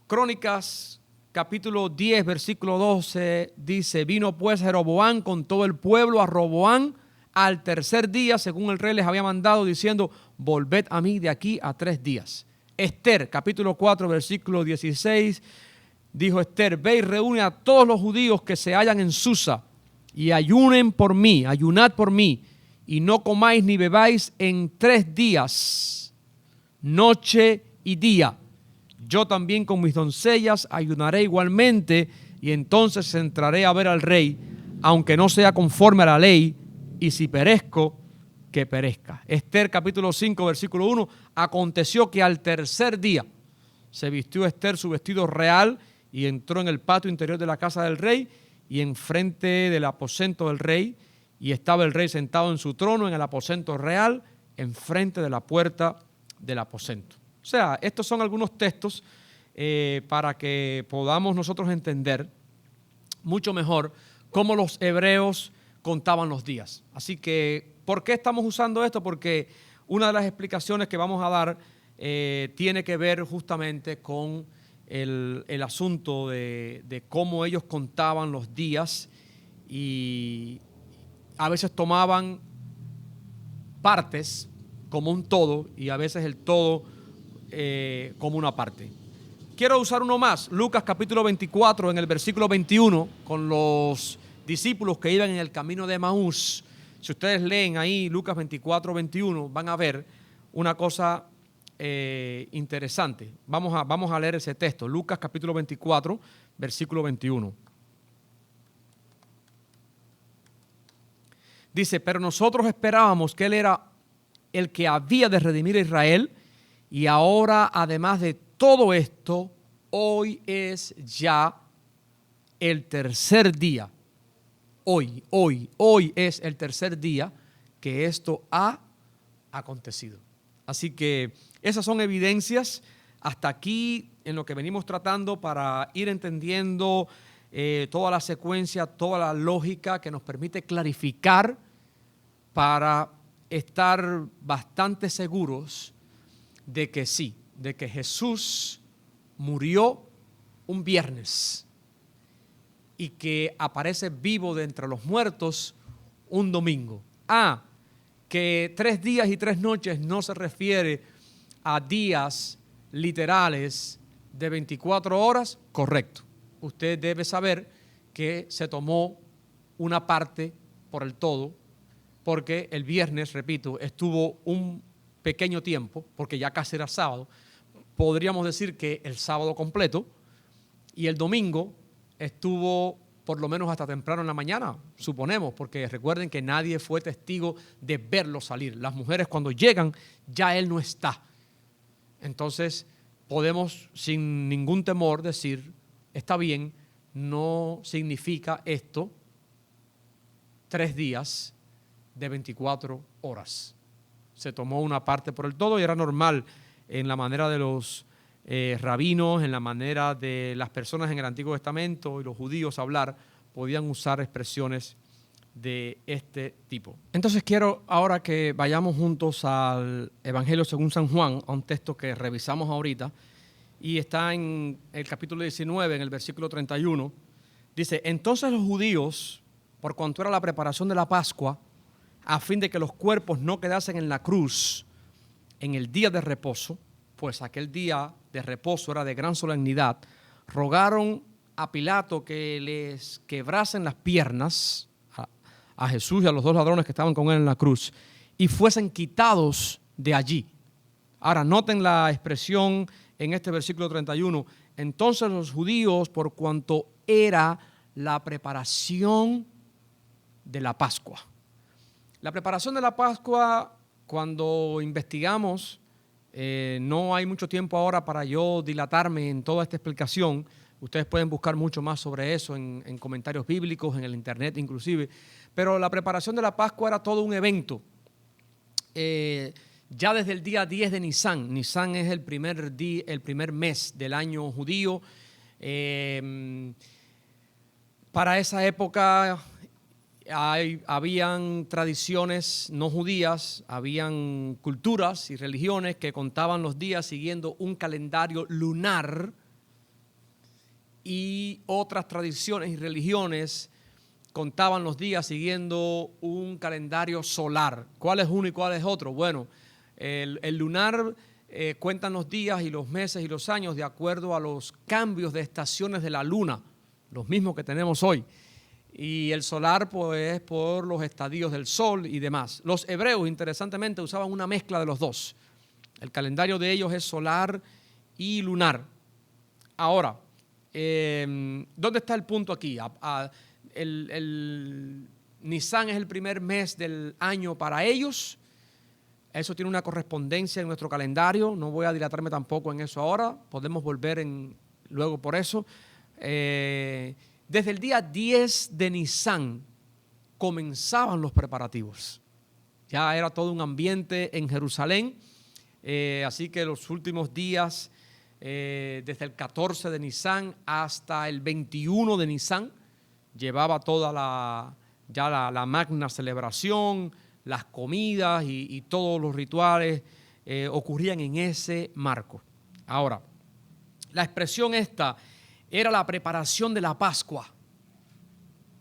Crónicas, capítulo 10, versículo 12, dice, vino pues Jeroboam con todo el pueblo a Roboam al 3er día, según el rey les había mandado, diciendo, volved a mí de aquí a 3 días. Esther, capítulo 4, versículo 16, dijo Esther, ve y reúne a todos los judíos que se hallan en Susa, y ayunen por mí, ayunad por mí, y no comáis ni bebáis en 3 días, noche y día. Yo también con mis doncellas ayunaré igualmente, y entonces entraré a ver al rey, aunque no sea conforme a la ley, y si perezco, que perezca. Esther capítulo 5, versículo 1, aconteció que al 3er día se vistió Esther su vestido real y entró en el patio interior de la casa del rey y enfrente del aposento del rey, y estaba el rey sentado en su trono en el aposento real, enfrente de la puerta del aposento. O sea, estos son algunos textos para que podamos nosotros entender mucho mejor cómo los hebreos contaban los días. Así que, ¿por qué estamos usando esto? Porque una de las explicaciones que vamos a dar tiene que ver justamente con el asunto de cómo ellos contaban los días y a veces tomaban partes como un todo y a veces el todo como una parte. Quiero usar uno más, Lucas capítulo 24 en el versículo 21 con los discípulos que iban en el camino de Emaús. Si ustedes leen ahí Lucas 24, 21 van a ver una cosa interesante. Vamos a leer ese texto, Lucas capítulo 24, versículo 21. Dice, pero nosotros esperábamos que Él era el que había de redimir a Israel y ahora, además de todo esto, hoy es ya el tercer día. Hoy es el tercer día que esto ha acontecido. Así que esas son evidencias hasta aquí en lo que venimos tratando para ir entendiendo toda la secuencia, toda la lógica que nos permite clarificar para estar bastante seguros de que sí, de que Jesús murió un viernes y que aparece vivo de entre los muertos un domingo. Que 3 días y 3 noches no se refiere a días literales de 24 horas, correcto. Usted debe saber que se tomó una parte por el todo, porque el viernes, repito, estuvo un pequeño tiempo, porque ya casi era sábado. Podríamos decir que el sábado completo y el domingo estuvo por lo menos hasta temprano en la mañana, suponemos, porque recuerden que nadie fue testigo de verlo salir. Las mujeres cuando llegan, ya él no está. Entonces, podemos sin ningún temor decir, está bien, no significa esto 3 días de 24 horas. Se tomó una parte por el todo y era normal en la manera de los rabinos, en la manera de las personas en el Antiguo Testamento y los judíos hablar, podían usar expresiones de este tipo. Entonces quiero ahora que vayamos juntos al Evangelio según San Juan, a un texto que revisamos ahorita, y está en el capítulo 19, en el versículo 31. Dice, entonces los judíos, por cuanto era la preparación de la Pascua, a fin de que los cuerpos no quedasen en la cruz en el día de reposo, pues aquel día de reposo era de gran solemnidad, rogaron a Pilato que les quebrasen las piernas a Jesús y a los 2 ladrones que estaban con él en la cruz y fuesen quitados de allí. Ahora, noten la expresión en este versículo 31. Entonces los judíos, por cuanto era la preparación de la Pascua. La preparación de la Pascua, cuando investigamos, no hay mucho tiempo ahora para yo dilatarme en toda esta explicación. Ustedes pueden buscar mucho más sobre eso en comentarios bíblicos, en el internet inclusive. Pero la preparación de la Pascua era todo un evento. Ya desde el día 10 de Nisan. Nisan es el primer mes del año judío. Para esa época habían tradiciones no judías, habían culturas y religiones que contaban los días siguiendo un calendario lunar, y otras tradiciones y religiones contaban los días siguiendo un calendario solar. ¿Cuál es uno y cuál es otro? Bueno, el lunar cuentan los días y los meses y los años de acuerdo a los cambios de estaciones de la luna, los mismos que tenemos hoy. Y el solar, pues, por los estadios del sol y demás. Los hebreos, interesantemente, usaban una mezcla de los dos. El calendario de ellos es solar y lunar. Ahora, ¿dónde está el punto aquí? El Nisan es el primer mes del año para ellos. Eso tiene una correspondencia en nuestro calendario. No voy a dilatarme tampoco en eso ahora. Podemos volver luego por eso. Desde el día 10 de Nisan comenzaban los preparativos. Ya era todo un ambiente en Jerusalén. Así que los últimos días, desde el 14 de Nisan hasta el 21 de Nisan, llevaba toda la magna celebración, las comidas y todos los rituales ocurrían en ese marco. Ahora, La expresión esta era la preparación de la Pascua.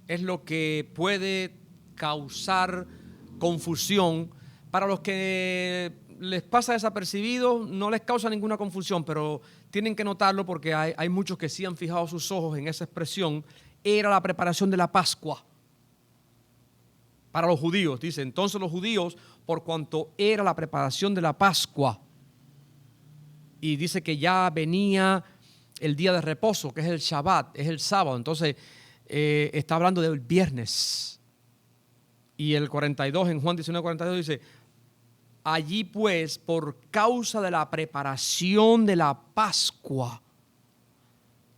Es lo que puede causar confusión. Para los que les pasa desapercibido, no les causa ninguna confusión, pero tienen que notarlo porque hay muchos que sí han fijado sus ojos en esa expresión. Era la preparación de la Pascua. Para los judíos, dice, entonces los judíos, por cuanto era la preparación de la Pascua, y dice que ya venía el día de reposo, que es el Shabbat, es el sábado, entonces está hablando del viernes. Y el 42, en Juan 19, 42 dice, allí pues, por causa de la preparación de la Pascua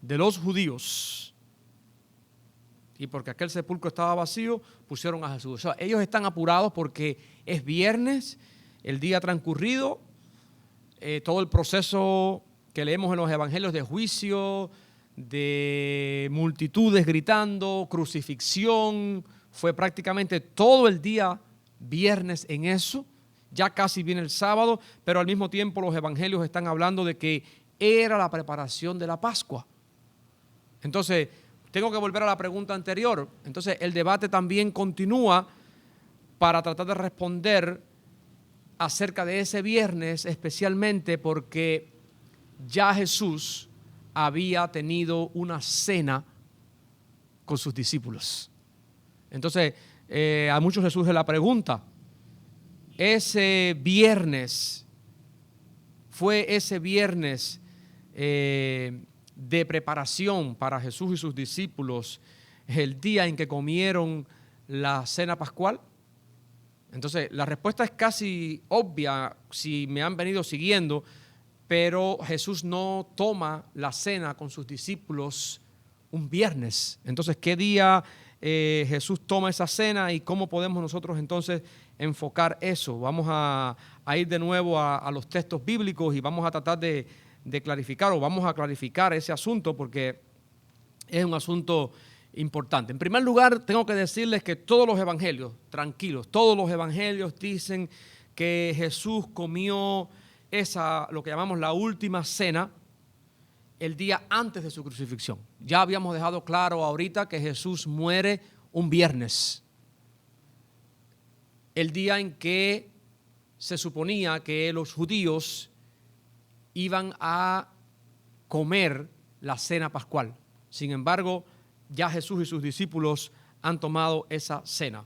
de los judíos, y porque aquel sepulcro estaba vacío, pusieron a Jesús. O sea, ellos están apurados porque es viernes, el día transcurrido, todo el proceso que leemos en los evangelios de juicio, de multitudes gritando, crucifixión, fue prácticamente todo el día viernes en eso. Ya casi viene el sábado, pero al mismo tiempo los evangelios están hablando de que era la preparación de la Pascua. Entonces, tengo que volver a la pregunta anterior. Entonces, el debate también continúa para tratar de responder acerca de ese viernes, especialmente porque ya Jesús había tenido una cena con sus discípulos. Entonces, a muchos les surge la pregunta, ese viernes, ¿fue ese viernes de preparación para Jesús y sus discípulos el día en que comieron la cena pascual? Entonces, la respuesta es casi obvia si me han venido siguiendo, pero Jesús no toma la cena con sus discípulos un viernes. Entonces, ¿qué día Jesús toma esa cena y cómo podemos nosotros entonces enfocar eso? Vamos a ir de nuevo a los textos bíblicos y vamos a tratar de clarificar, o vamos a clarificar ese asunto porque es un asunto importante. En primer lugar, tengo que decirles que todos los evangelios, tranquilos, todos los evangelios dicen que Jesús comió lo que llamamos la última cena el día antes de su crucifixión. Ya habíamos dejado claro ahorita que Jesús muere un viernes, el día en que se suponía que los judíos iban a comer la cena pascual. Sin embargo, ya Jesús y sus discípulos han tomado esa cena.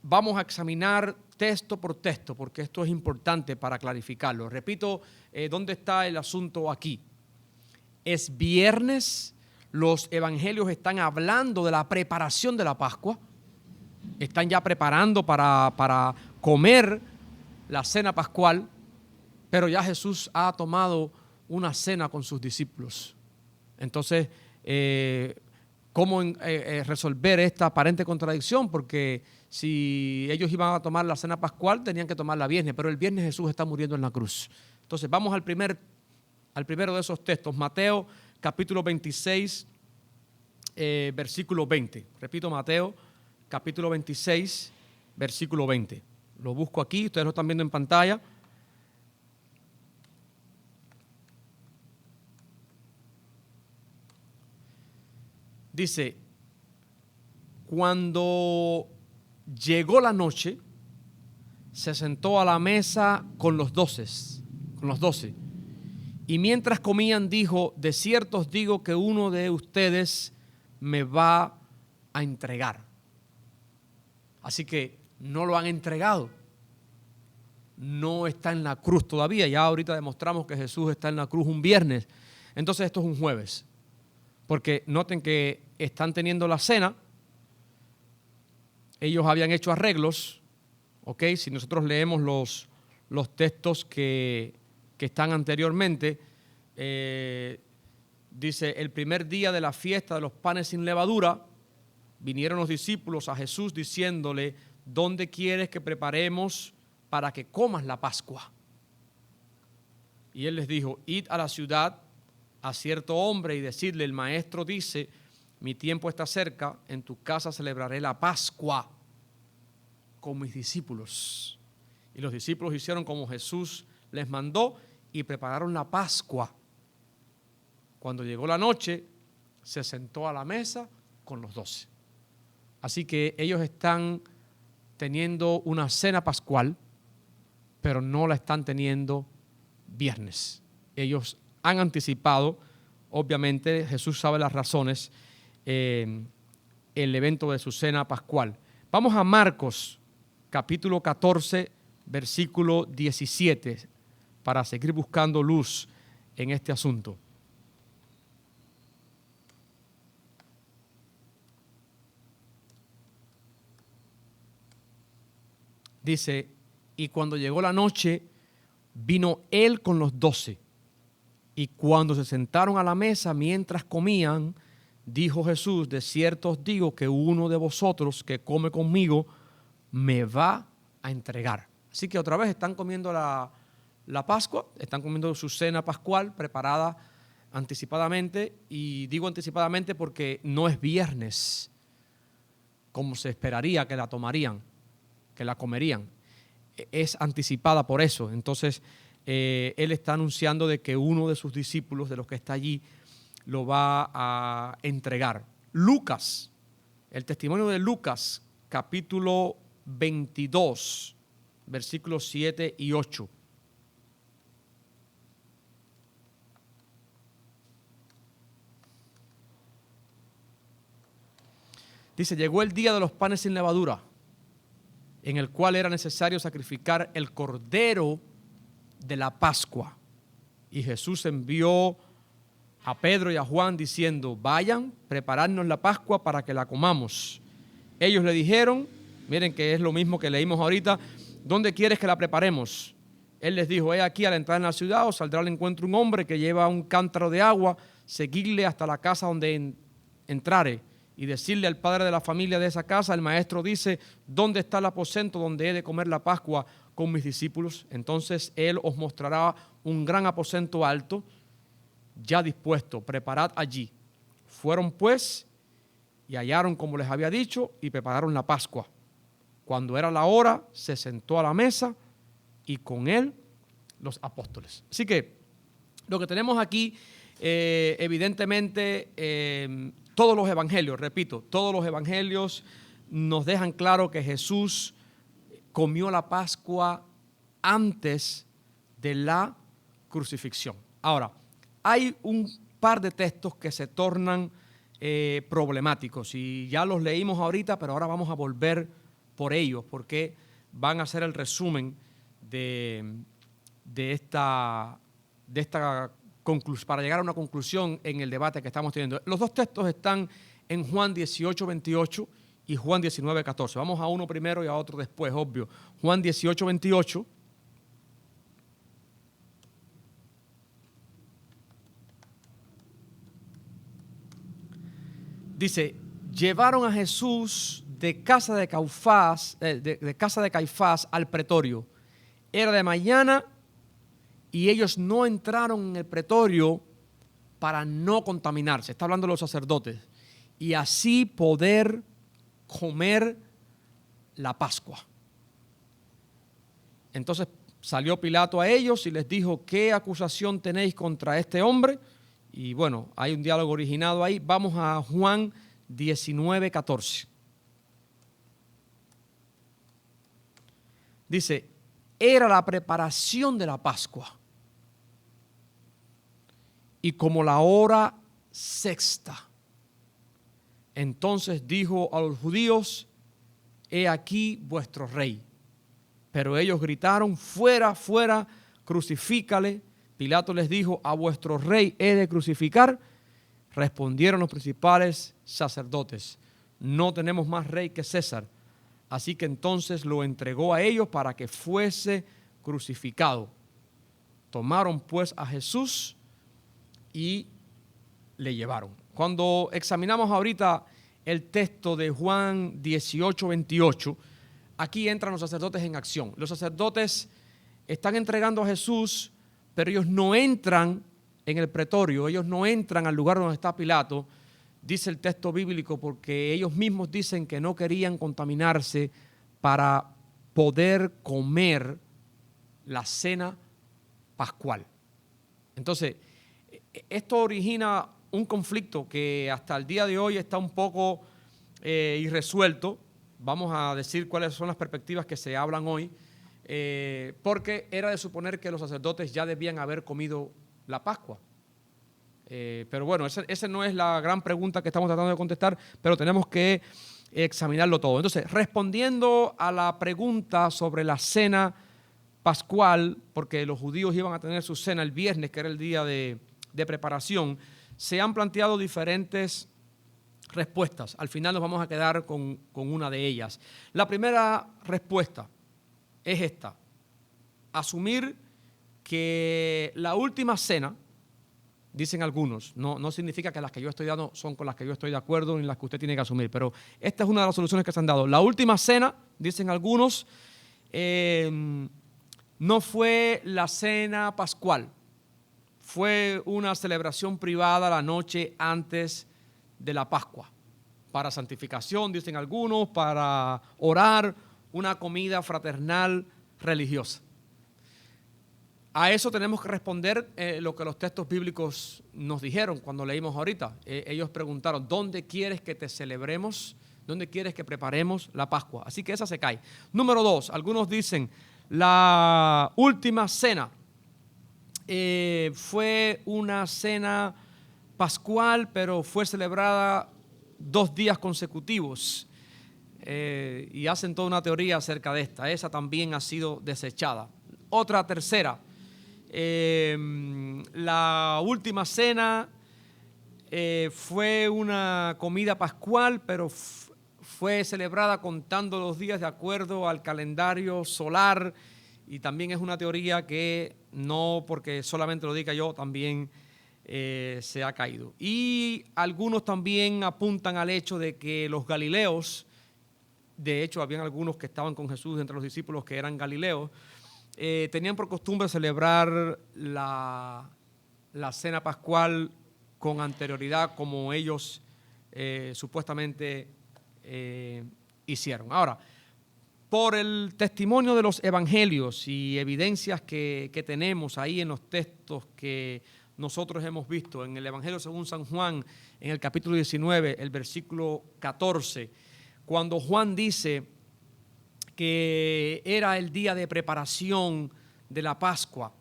Vamos a examinar texto por texto, porque esto es importante para clarificarlo. Repito, ¿dónde está el asunto aquí? Es viernes, los evangelios están hablando de la preparación de la Pascua, están ya preparando para comer la cena pascual, pero ya Jesús ha tomado una cena con sus discípulos. Entonces, ¿cómo resolver esta aparente contradicción? Porque si ellos iban a tomar la cena pascual, tenían que tomarla viernes, pero el viernes Jesús está muriendo en la cruz. Entonces, vamos al primero de esos textos, Mateo capítulo 26, versículo 20. Repito, Mateo capítulo 26, versículo 20. Lo busco aquí, ustedes lo están viendo en pantalla. Dice, cuando llegó la noche, se sentó a la mesa con los 12. Y mientras comían dijo, de cierto os digo que uno de ustedes me va a entregar. Así que no lo han entregado. No está en la cruz todavía. Ya ahorita demostramos que Jesús está en la cruz un viernes. Entonces esto es un jueves. Porque noten que están teniendo la cena, ellos habían hecho arreglos, ¿ok? Si nosotros leemos los textos que están anteriormente, dice, el primer día de la fiesta de los panes sin levadura, vinieron los discípulos a Jesús diciéndole, ¿dónde quieres que preparemos para que comas la Pascua? Y él les dijo, id a la ciudad a cierto hombre y decirle, el maestro dice, mi tiempo está cerca, en tu casa celebraré la Pascua con mis discípulos. Y los discípulos hicieron como Jesús les mandó y prepararon la Pascua Cuando llegó la noche, se sentó a la mesa con los 12. Así que ellos están teniendo una cena pascual, pero no la están teniendo viernes. Ellos han anticipado, obviamente Jesús sabe las razones, el evento de su cena pascual. Vamos a Marcos, capítulo 14, versículo 17, para seguir buscando luz en este asunto. Dice, y cuando llegó la noche, vino él con los 12. Y cuando se sentaron a la mesa mientras comían, dijo Jesús, de cierto os digo que uno de vosotros que come conmigo me va a entregar. Así que otra vez están comiendo la Pascua, están comiendo su cena pascual preparada anticipadamente. Y digo anticipadamente porque no es viernes, como se esperaría que la tomarían, que la comerían. Es anticipada por eso. Entonces, él está anunciando de que uno de sus discípulos, de los que está allí, lo va a entregar. Lucas, el testimonio de Lucas, capítulo 22, versículos 7 y 8. Dice, llegó el día de los panes sin levadura, en el cual era necesario sacrificar el cordero de la Pascua. Y Jesús envió a Pedro y a Juan diciendo, vayan, prepararnos la Pascua para que la comamos. Ellos le dijeron, miren que es lo mismo que leímos ahorita, ¿dónde quieres que la preparemos? Él les dijo, he aquí, al entrar en la ciudad os saldrá al encuentro un hombre que lleva un cántaro de agua, seguidle hasta la casa donde entrare y decirle al padre de la familia de esa casa, el maestro dice, ¿dónde está el aposento donde he de comer la Pascua con mis discípulos? Entonces él os mostrará un gran aposento alto, ya dispuesto, preparad allí. Fueron pues y hallaron como les había dicho y prepararon la Pascua. Cuando era la hora, se sentó a la mesa y con él los apóstoles. Así que lo que tenemos aquí, evidentemente, todos los evangelios, repito, todos los evangelios nos dejan claro que Jesús comió la Pascua antes de la crucifixión. Ahora, hay un par de textos que se tornan problemáticos y ya los leímos ahorita, pero ahora vamos a volver por ellos porque van a ser el resumen de esta conclusión, para llegar a una conclusión en el debate que estamos teniendo. Los dos textos están en Juan 18, 28 y Juan 19, 14. Vamos a uno primero y a otro después, obvio. Juan 18, 28. Dice, llevaron a Jesús de casa de Caifás al pretorio. Era de mañana y ellos no entraron en el pretorio para no contaminarse. Está hablando de los sacerdotes. Y así poder comer la Pascua. Entonces salió Pilato a ellos y les dijo, ¿qué acusación tenéis contra este hombre? Y bueno, hay un diálogo originado ahí. Vamos a Juan 19, 14. Dice, era la preparación de la Pascua. Y como la hora sexta, entonces dijo a los judíos, he aquí vuestro rey. Pero ellos gritaron, fuera, fuera, crucifícale. Pilato les dijo, a vuestro rey he de crucificar. Respondieron los principales sacerdotes, no tenemos más rey que César. Así que entonces lo entregó a ellos para que fuese crucificado. Tomaron pues a Jesús y le llevaron. Cuando examinamos ahorita el texto de Juan 18, 28, aquí entran los sacerdotes en acción. Los sacerdotes están entregando a Jesús, pero ellos no entran en el pretorio, ellos no entran al lugar donde está Pilato, dice el texto bíblico, porque ellos mismos dicen que no querían contaminarse para poder comer la cena pascual. Entonces, esto origina un conflicto que hasta el día de hoy está un poco irresuelto. Vamos a decir cuáles son las perspectivas que se hablan hoy, porque era de suponer que los sacerdotes ya debían haber comido la Pascua. Pero bueno, esa no es la gran pregunta que estamos tratando de contestar, pero tenemos que examinarlo todo. Entonces, respondiendo a la pregunta sobre la cena pascual, porque los judíos iban a tener su cena el viernes, que era el día de preparación, se han planteado diferentes respuestas. Al final nos vamos a quedar con una de ellas. La primera respuesta es esta: asumir que la última cena, dicen algunos, no significa que las que yo estoy dando son con las que yo estoy de acuerdo ni las que usted tiene que asumir, pero esta es una de las soluciones que se han dado. La última cena, dicen algunos, no fue la cena pascual, fue una celebración privada la noche antes de la Pascua, para santificación, dicen algunos, para orar, una comida fraternal religiosa. A eso tenemos que responder lo que los textos bíblicos nos dijeron cuando leímos ahorita. Ellos preguntaron, ¿dónde quieres que te celebremos? ¿Dónde quieres que preparemos la Pascua? Así que esa se cae. Número 2, algunos dicen, la última cena fue una cena pascual, pero fue celebrada 2 días consecutivos. Y hacen toda una teoría acerca de esta. Esa también ha sido desechada. Otra tercera. La última cena fue una comida pascual, pero fue celebrada contando los días de acuerdo al calendario solar, y también es una teoría que no porque solamente lo diga yo, también se ha caído. Y algunos también apuntan al hecho de que los galileos, de hecho habían algunos que estaban con Jesús entre los discípulos que eran galileos, tenían por costumbre celebrar la cena pascual con anterioridad, como ellos supuestamente hicieron. Ahora, por el testimonio de los evangelios y evidencias que tenemos ahí en los textos que nosotros hemos visto, en el Evangelio según San Juan, en el capítulo 19, el versículo 14, cuando Juan dice que era el día de preparación de la Pascua.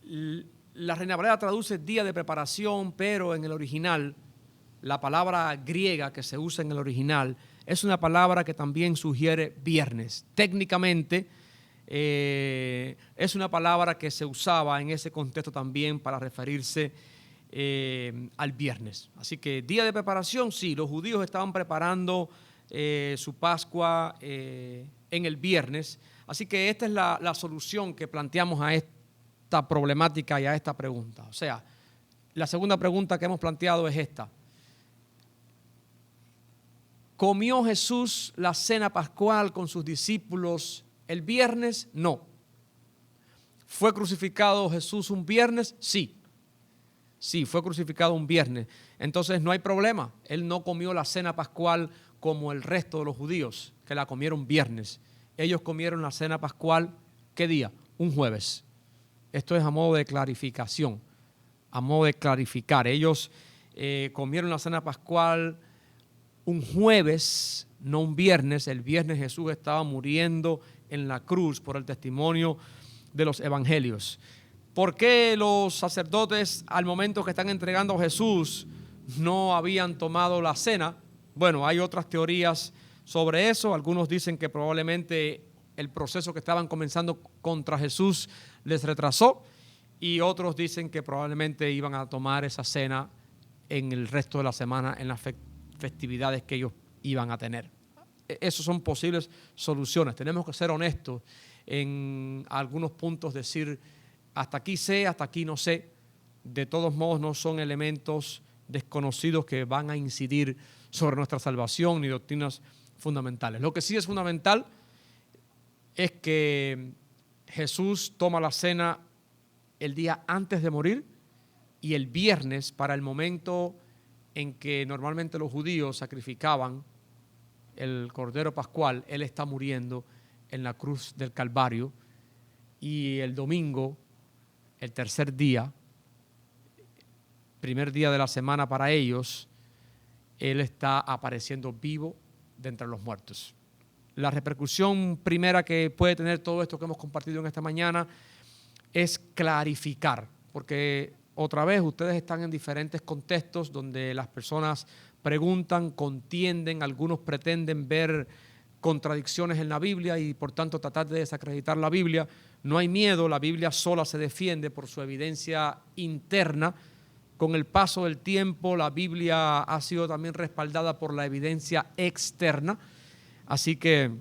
La Reina Valera traduce día de preparación, pero en el original, la palabra griega que se usa en el original es una palabra que también sugiere viernes. Técnicamente es una palabra que se usaba en ese contexto también para referirse al viernes. Así que día de preparación, sí, los judíos estaban preparando su Pascua en el viernes. Así que esta es la solución que planteamos a esta problemática y a esta pregunta. O sea, la segunda pregunta que hemos planteado es esta: ¿comió Jesús la cena pascual con sus discípulos el viernes? No. ¿Fue crucificado Jesús un viernes? Sí. Sí, fue crucificado un viernes. Entonces no hay problema. Él no comió la cena pascual como el resto de los judíos, que la comieron viernes. Ellos comieron la cena pascual, ¿qué día? Un jueves. Esto es a modo de clarificación, a modo de clarificar. Ellos comieron la cena pascual un jueves, no un viernes. El viernes Jesús estaba muriendo en la cruz por el testimonio de los evangelios. ¿Por qué los sacerdotes, al momento que están entregando a Jesús, no habían tomado la cena? Bueno, hay otras teorías sobre eso. Algunos dicen que probablemente el proceso que estaban comenzando contra Jesús les retrasó, y otros dicen que probablemente iban a tomar esa cena en el resto de la semana, en las festividades que ellos iban a tener. Esas son posibles soluciones. Tenemos que ser honestos en algunos puntos, decir hasta aquí sé, hasta aquí no sé. De todos modos, no son elementos desconocidos que van a incidir sobre nuestra salvación ni doctrinas fundamentales. Lo que sí es fundamental es que Jesús toma la cena el día antes de morir, y el viernes, para el momento en que normalmente los judíos sacrificaban el Cordero Pascual, Él está muriendo en la cruz del Calvario, y el domingo, el tercer día, primer día de la semana para ellos, Él está apareciendo vivo de entre los muertos. La repercusión primera que puede tener todo esto que hemos compartido en esta mañana es clarificar, porque otra vez ustedes están en diferentes contextos donde las personas preguntan, contienden, algunos pretenden ver contradicciones en la Biblia y por tanto tratar de desacreditar la Biblia. No hay miedo, la Biblia sola se defiende por su evidencia interna. Con el paso del tiempo, la Biblia ha sido también respaldada por la evidencia externa. Así que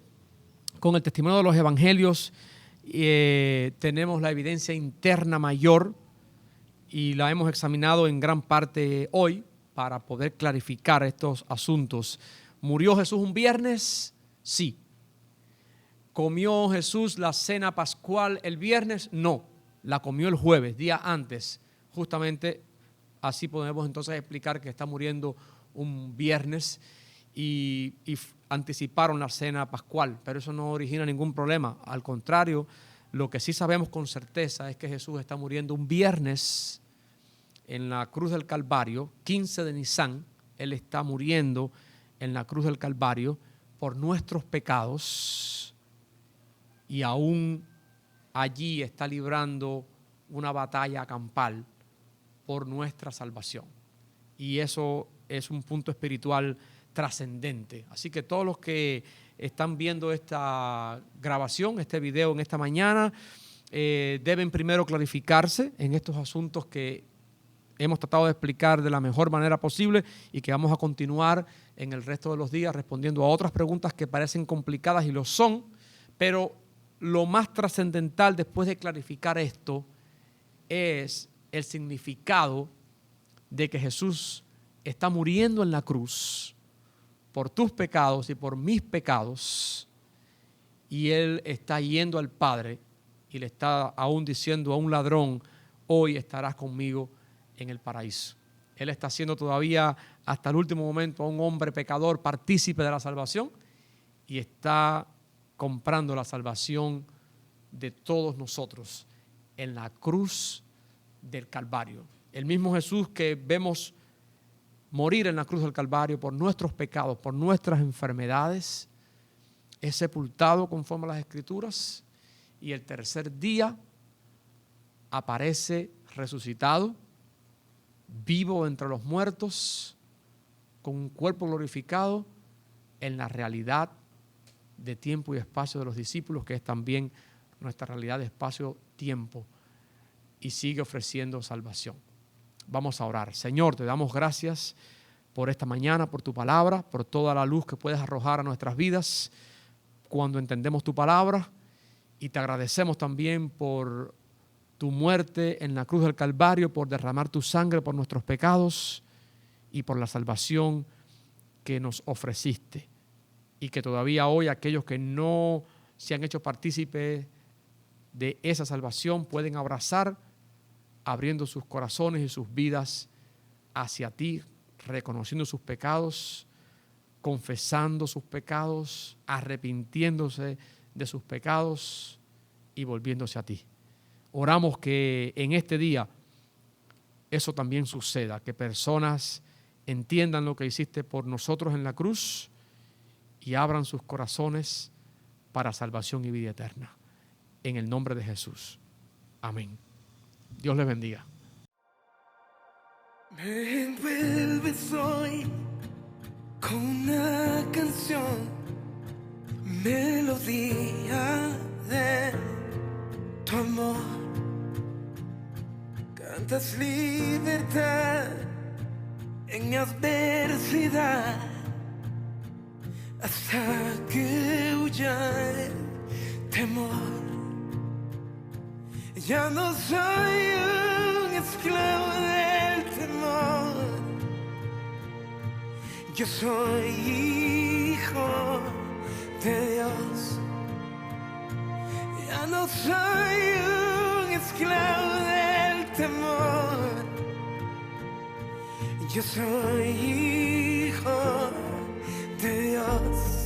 con el testimonio de los evangelios tenemos la evidencia interna mayor y la hemos examinado en gran parte hoy para poder clarificar estos asuntos. ¿Murió Jesús un viernes? Sí. ¿Comió Jesús la cena pascual el viernes? No, la comió el jueves, día antes. Justamente así podemos entonces explicar que está muriendo un viernes y anticiparon la cena pascual, pero eso no origina ningún problema. Al contrario, lo que sí sabemos con certeza es que Jesús está muriendo un viernes en la cruz del Calvario, 15 de Nisan. Él está muriendo en la cruz del Calvario por nuestros pecados y aún allí está librando una batalla campal por nuestra salvación. Y eso es un punto espiritual trascendente. Así que todos los que están viendo esta grabación, este video en esta mañana, deben primero clarificarse en estos asuntos que hemos tratado de explicar de la mejor manera posible y que vamos a continuar en el resto de los días respondiendo a otras preguntas que parecen complicadas y lo son, pero lo más trascendental después de clarificar esto es el significado de que Jesús está muriendo en la cruz por tus pecados y por mis pecados, y Él está yendo al Padre y le está aún diciendo a un ladrón: hoy estarás conmigo en el paraíso. Él está haciendo todavía hasta el último momento a un hombre pecador partícipe de la salvación y está comprando la salvación de todos nosotros en la cruz del Calvario. El mismo Jesús que vemos morir en la cruz del Calvario por nuestros pecados, por nuestras enfermedades, es sepultado conforme a las Escrituras y el tercer día aparece resucitado, vivo entre los muertos, con un cuerpo glorificado en la realidad de tiempo y espacio de los discípulos, que es también nuestra realidad de espacio-tiempo, y sigue ofreciendo salvación. Vamos a orar. Señor, te damos gracias por esta mañana, por tu palabra, por toda la luz que puedes arrojar a nuestras vidas cuando entendemos tu palabra, y te agradecemos también por tu muerte en la cruz del Calvario, por derramar tu sangre por nuestros pecados y por la salvación que nos ofreciste, y que todavía hoy aquellos que no se han hecho partícipes de esa salvación pueden abrazar, abriendo sus corazones y sus vidas hacia ti, reconociendo sus pecados, confesando sus pecados, arrepintiéndose de sus pecados y volviéndose a ti. Oramos que en este día eso también suceda, que personas entiendan lo que hiciste por nosotros en la cruz y abran sus corazones para salvación y vida eterna. En el nombre de Jesús. Amén. Dios les bendiga. Me envuelves hoy con una canción, melodía de tu amor. Cantas libertad en mi adversidad, hasta que huya el temor. Ya no soy un esclavo del temor, yo soy hijo de Dios. Ya no soy un esclavo del temor, yo soy hijo de Dios.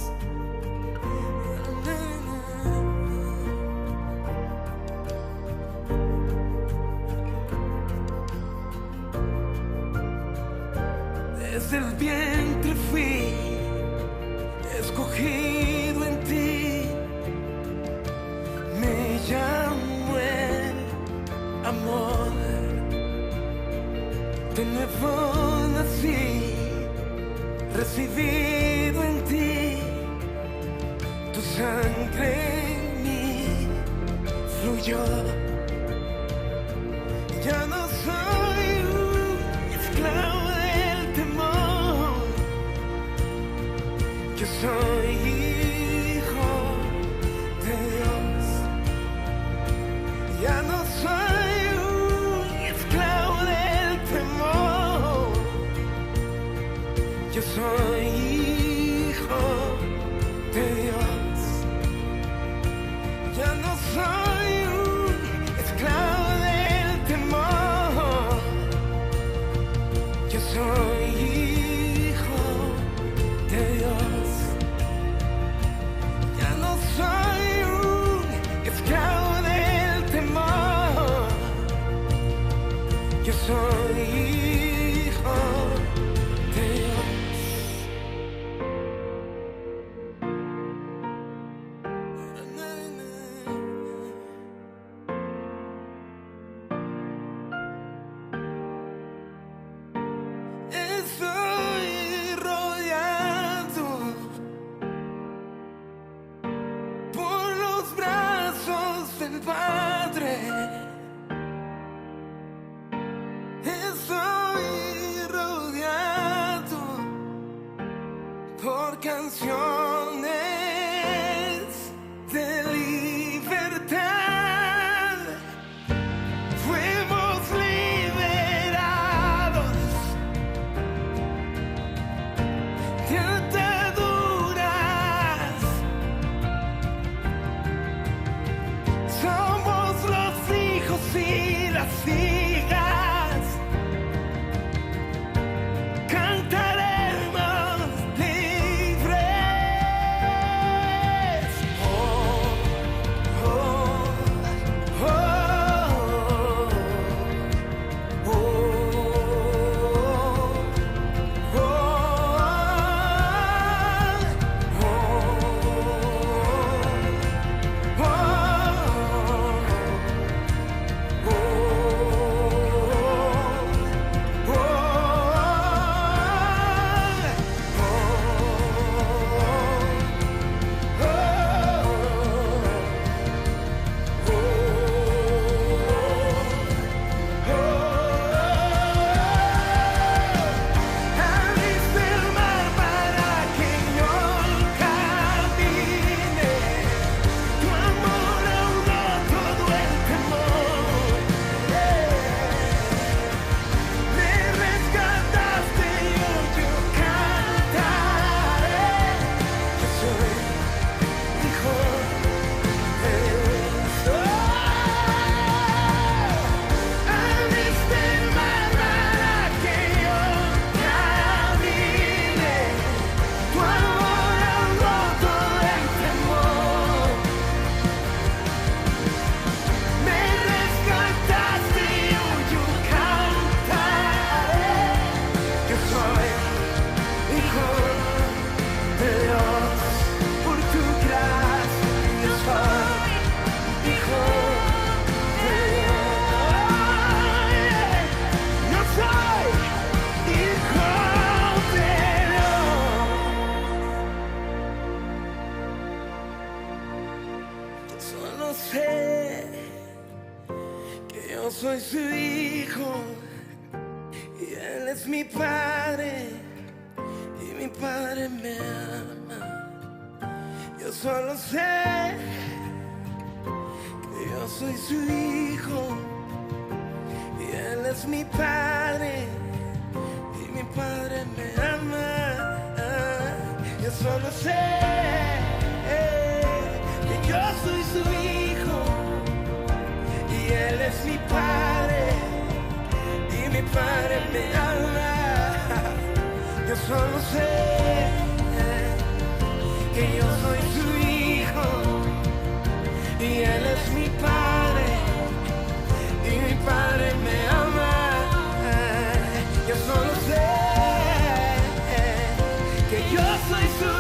recibido en ti, tu sangre en mí fluyó. Ya no soy un esclavo del temor, yo soy hijo de Dios. Ya no soy un esclavo del temor, yo soy hijo de Dios. Ya no soy un esclavo del temor, yo soy hijo de Dios. Ya no soy un esclavo del temor, yo soy hijo de Dios. Estoy rodeado por los brazos del Padre. Estoy rodeado por canciones de libertad. Fuimos liberados de ataduras. Somos los hijos y las hijas. Cantaremos libres. Oh, oh, oh, oh, oh, abriste el mar para que yo camine. Tu amor ahogó todo el temor. Me rescataste y hoy yo cantaré. Yo soy hijo de Dios. Abriste el mar para que yo camine. Tu amor ahogó todo el temor. Me rescataste y hoy yo cantaré. Yo soy hijo de Dios por tu gracia. Yo soy hijo de Dios. Yo soy hijo de Dios. Solo sé que yo soy su hijo y él es mi padre y mi padre me ama. Yo solo sé que yo soy su hijo y él es mi padre y mi padre me ama. Yo solo sé que yo soy su hijo y él es mi padre y mi padre me ama. Yo solo sé que yo soy su hijo y él es mi padre y mi padre me ama. Yo solo sé que yo soy su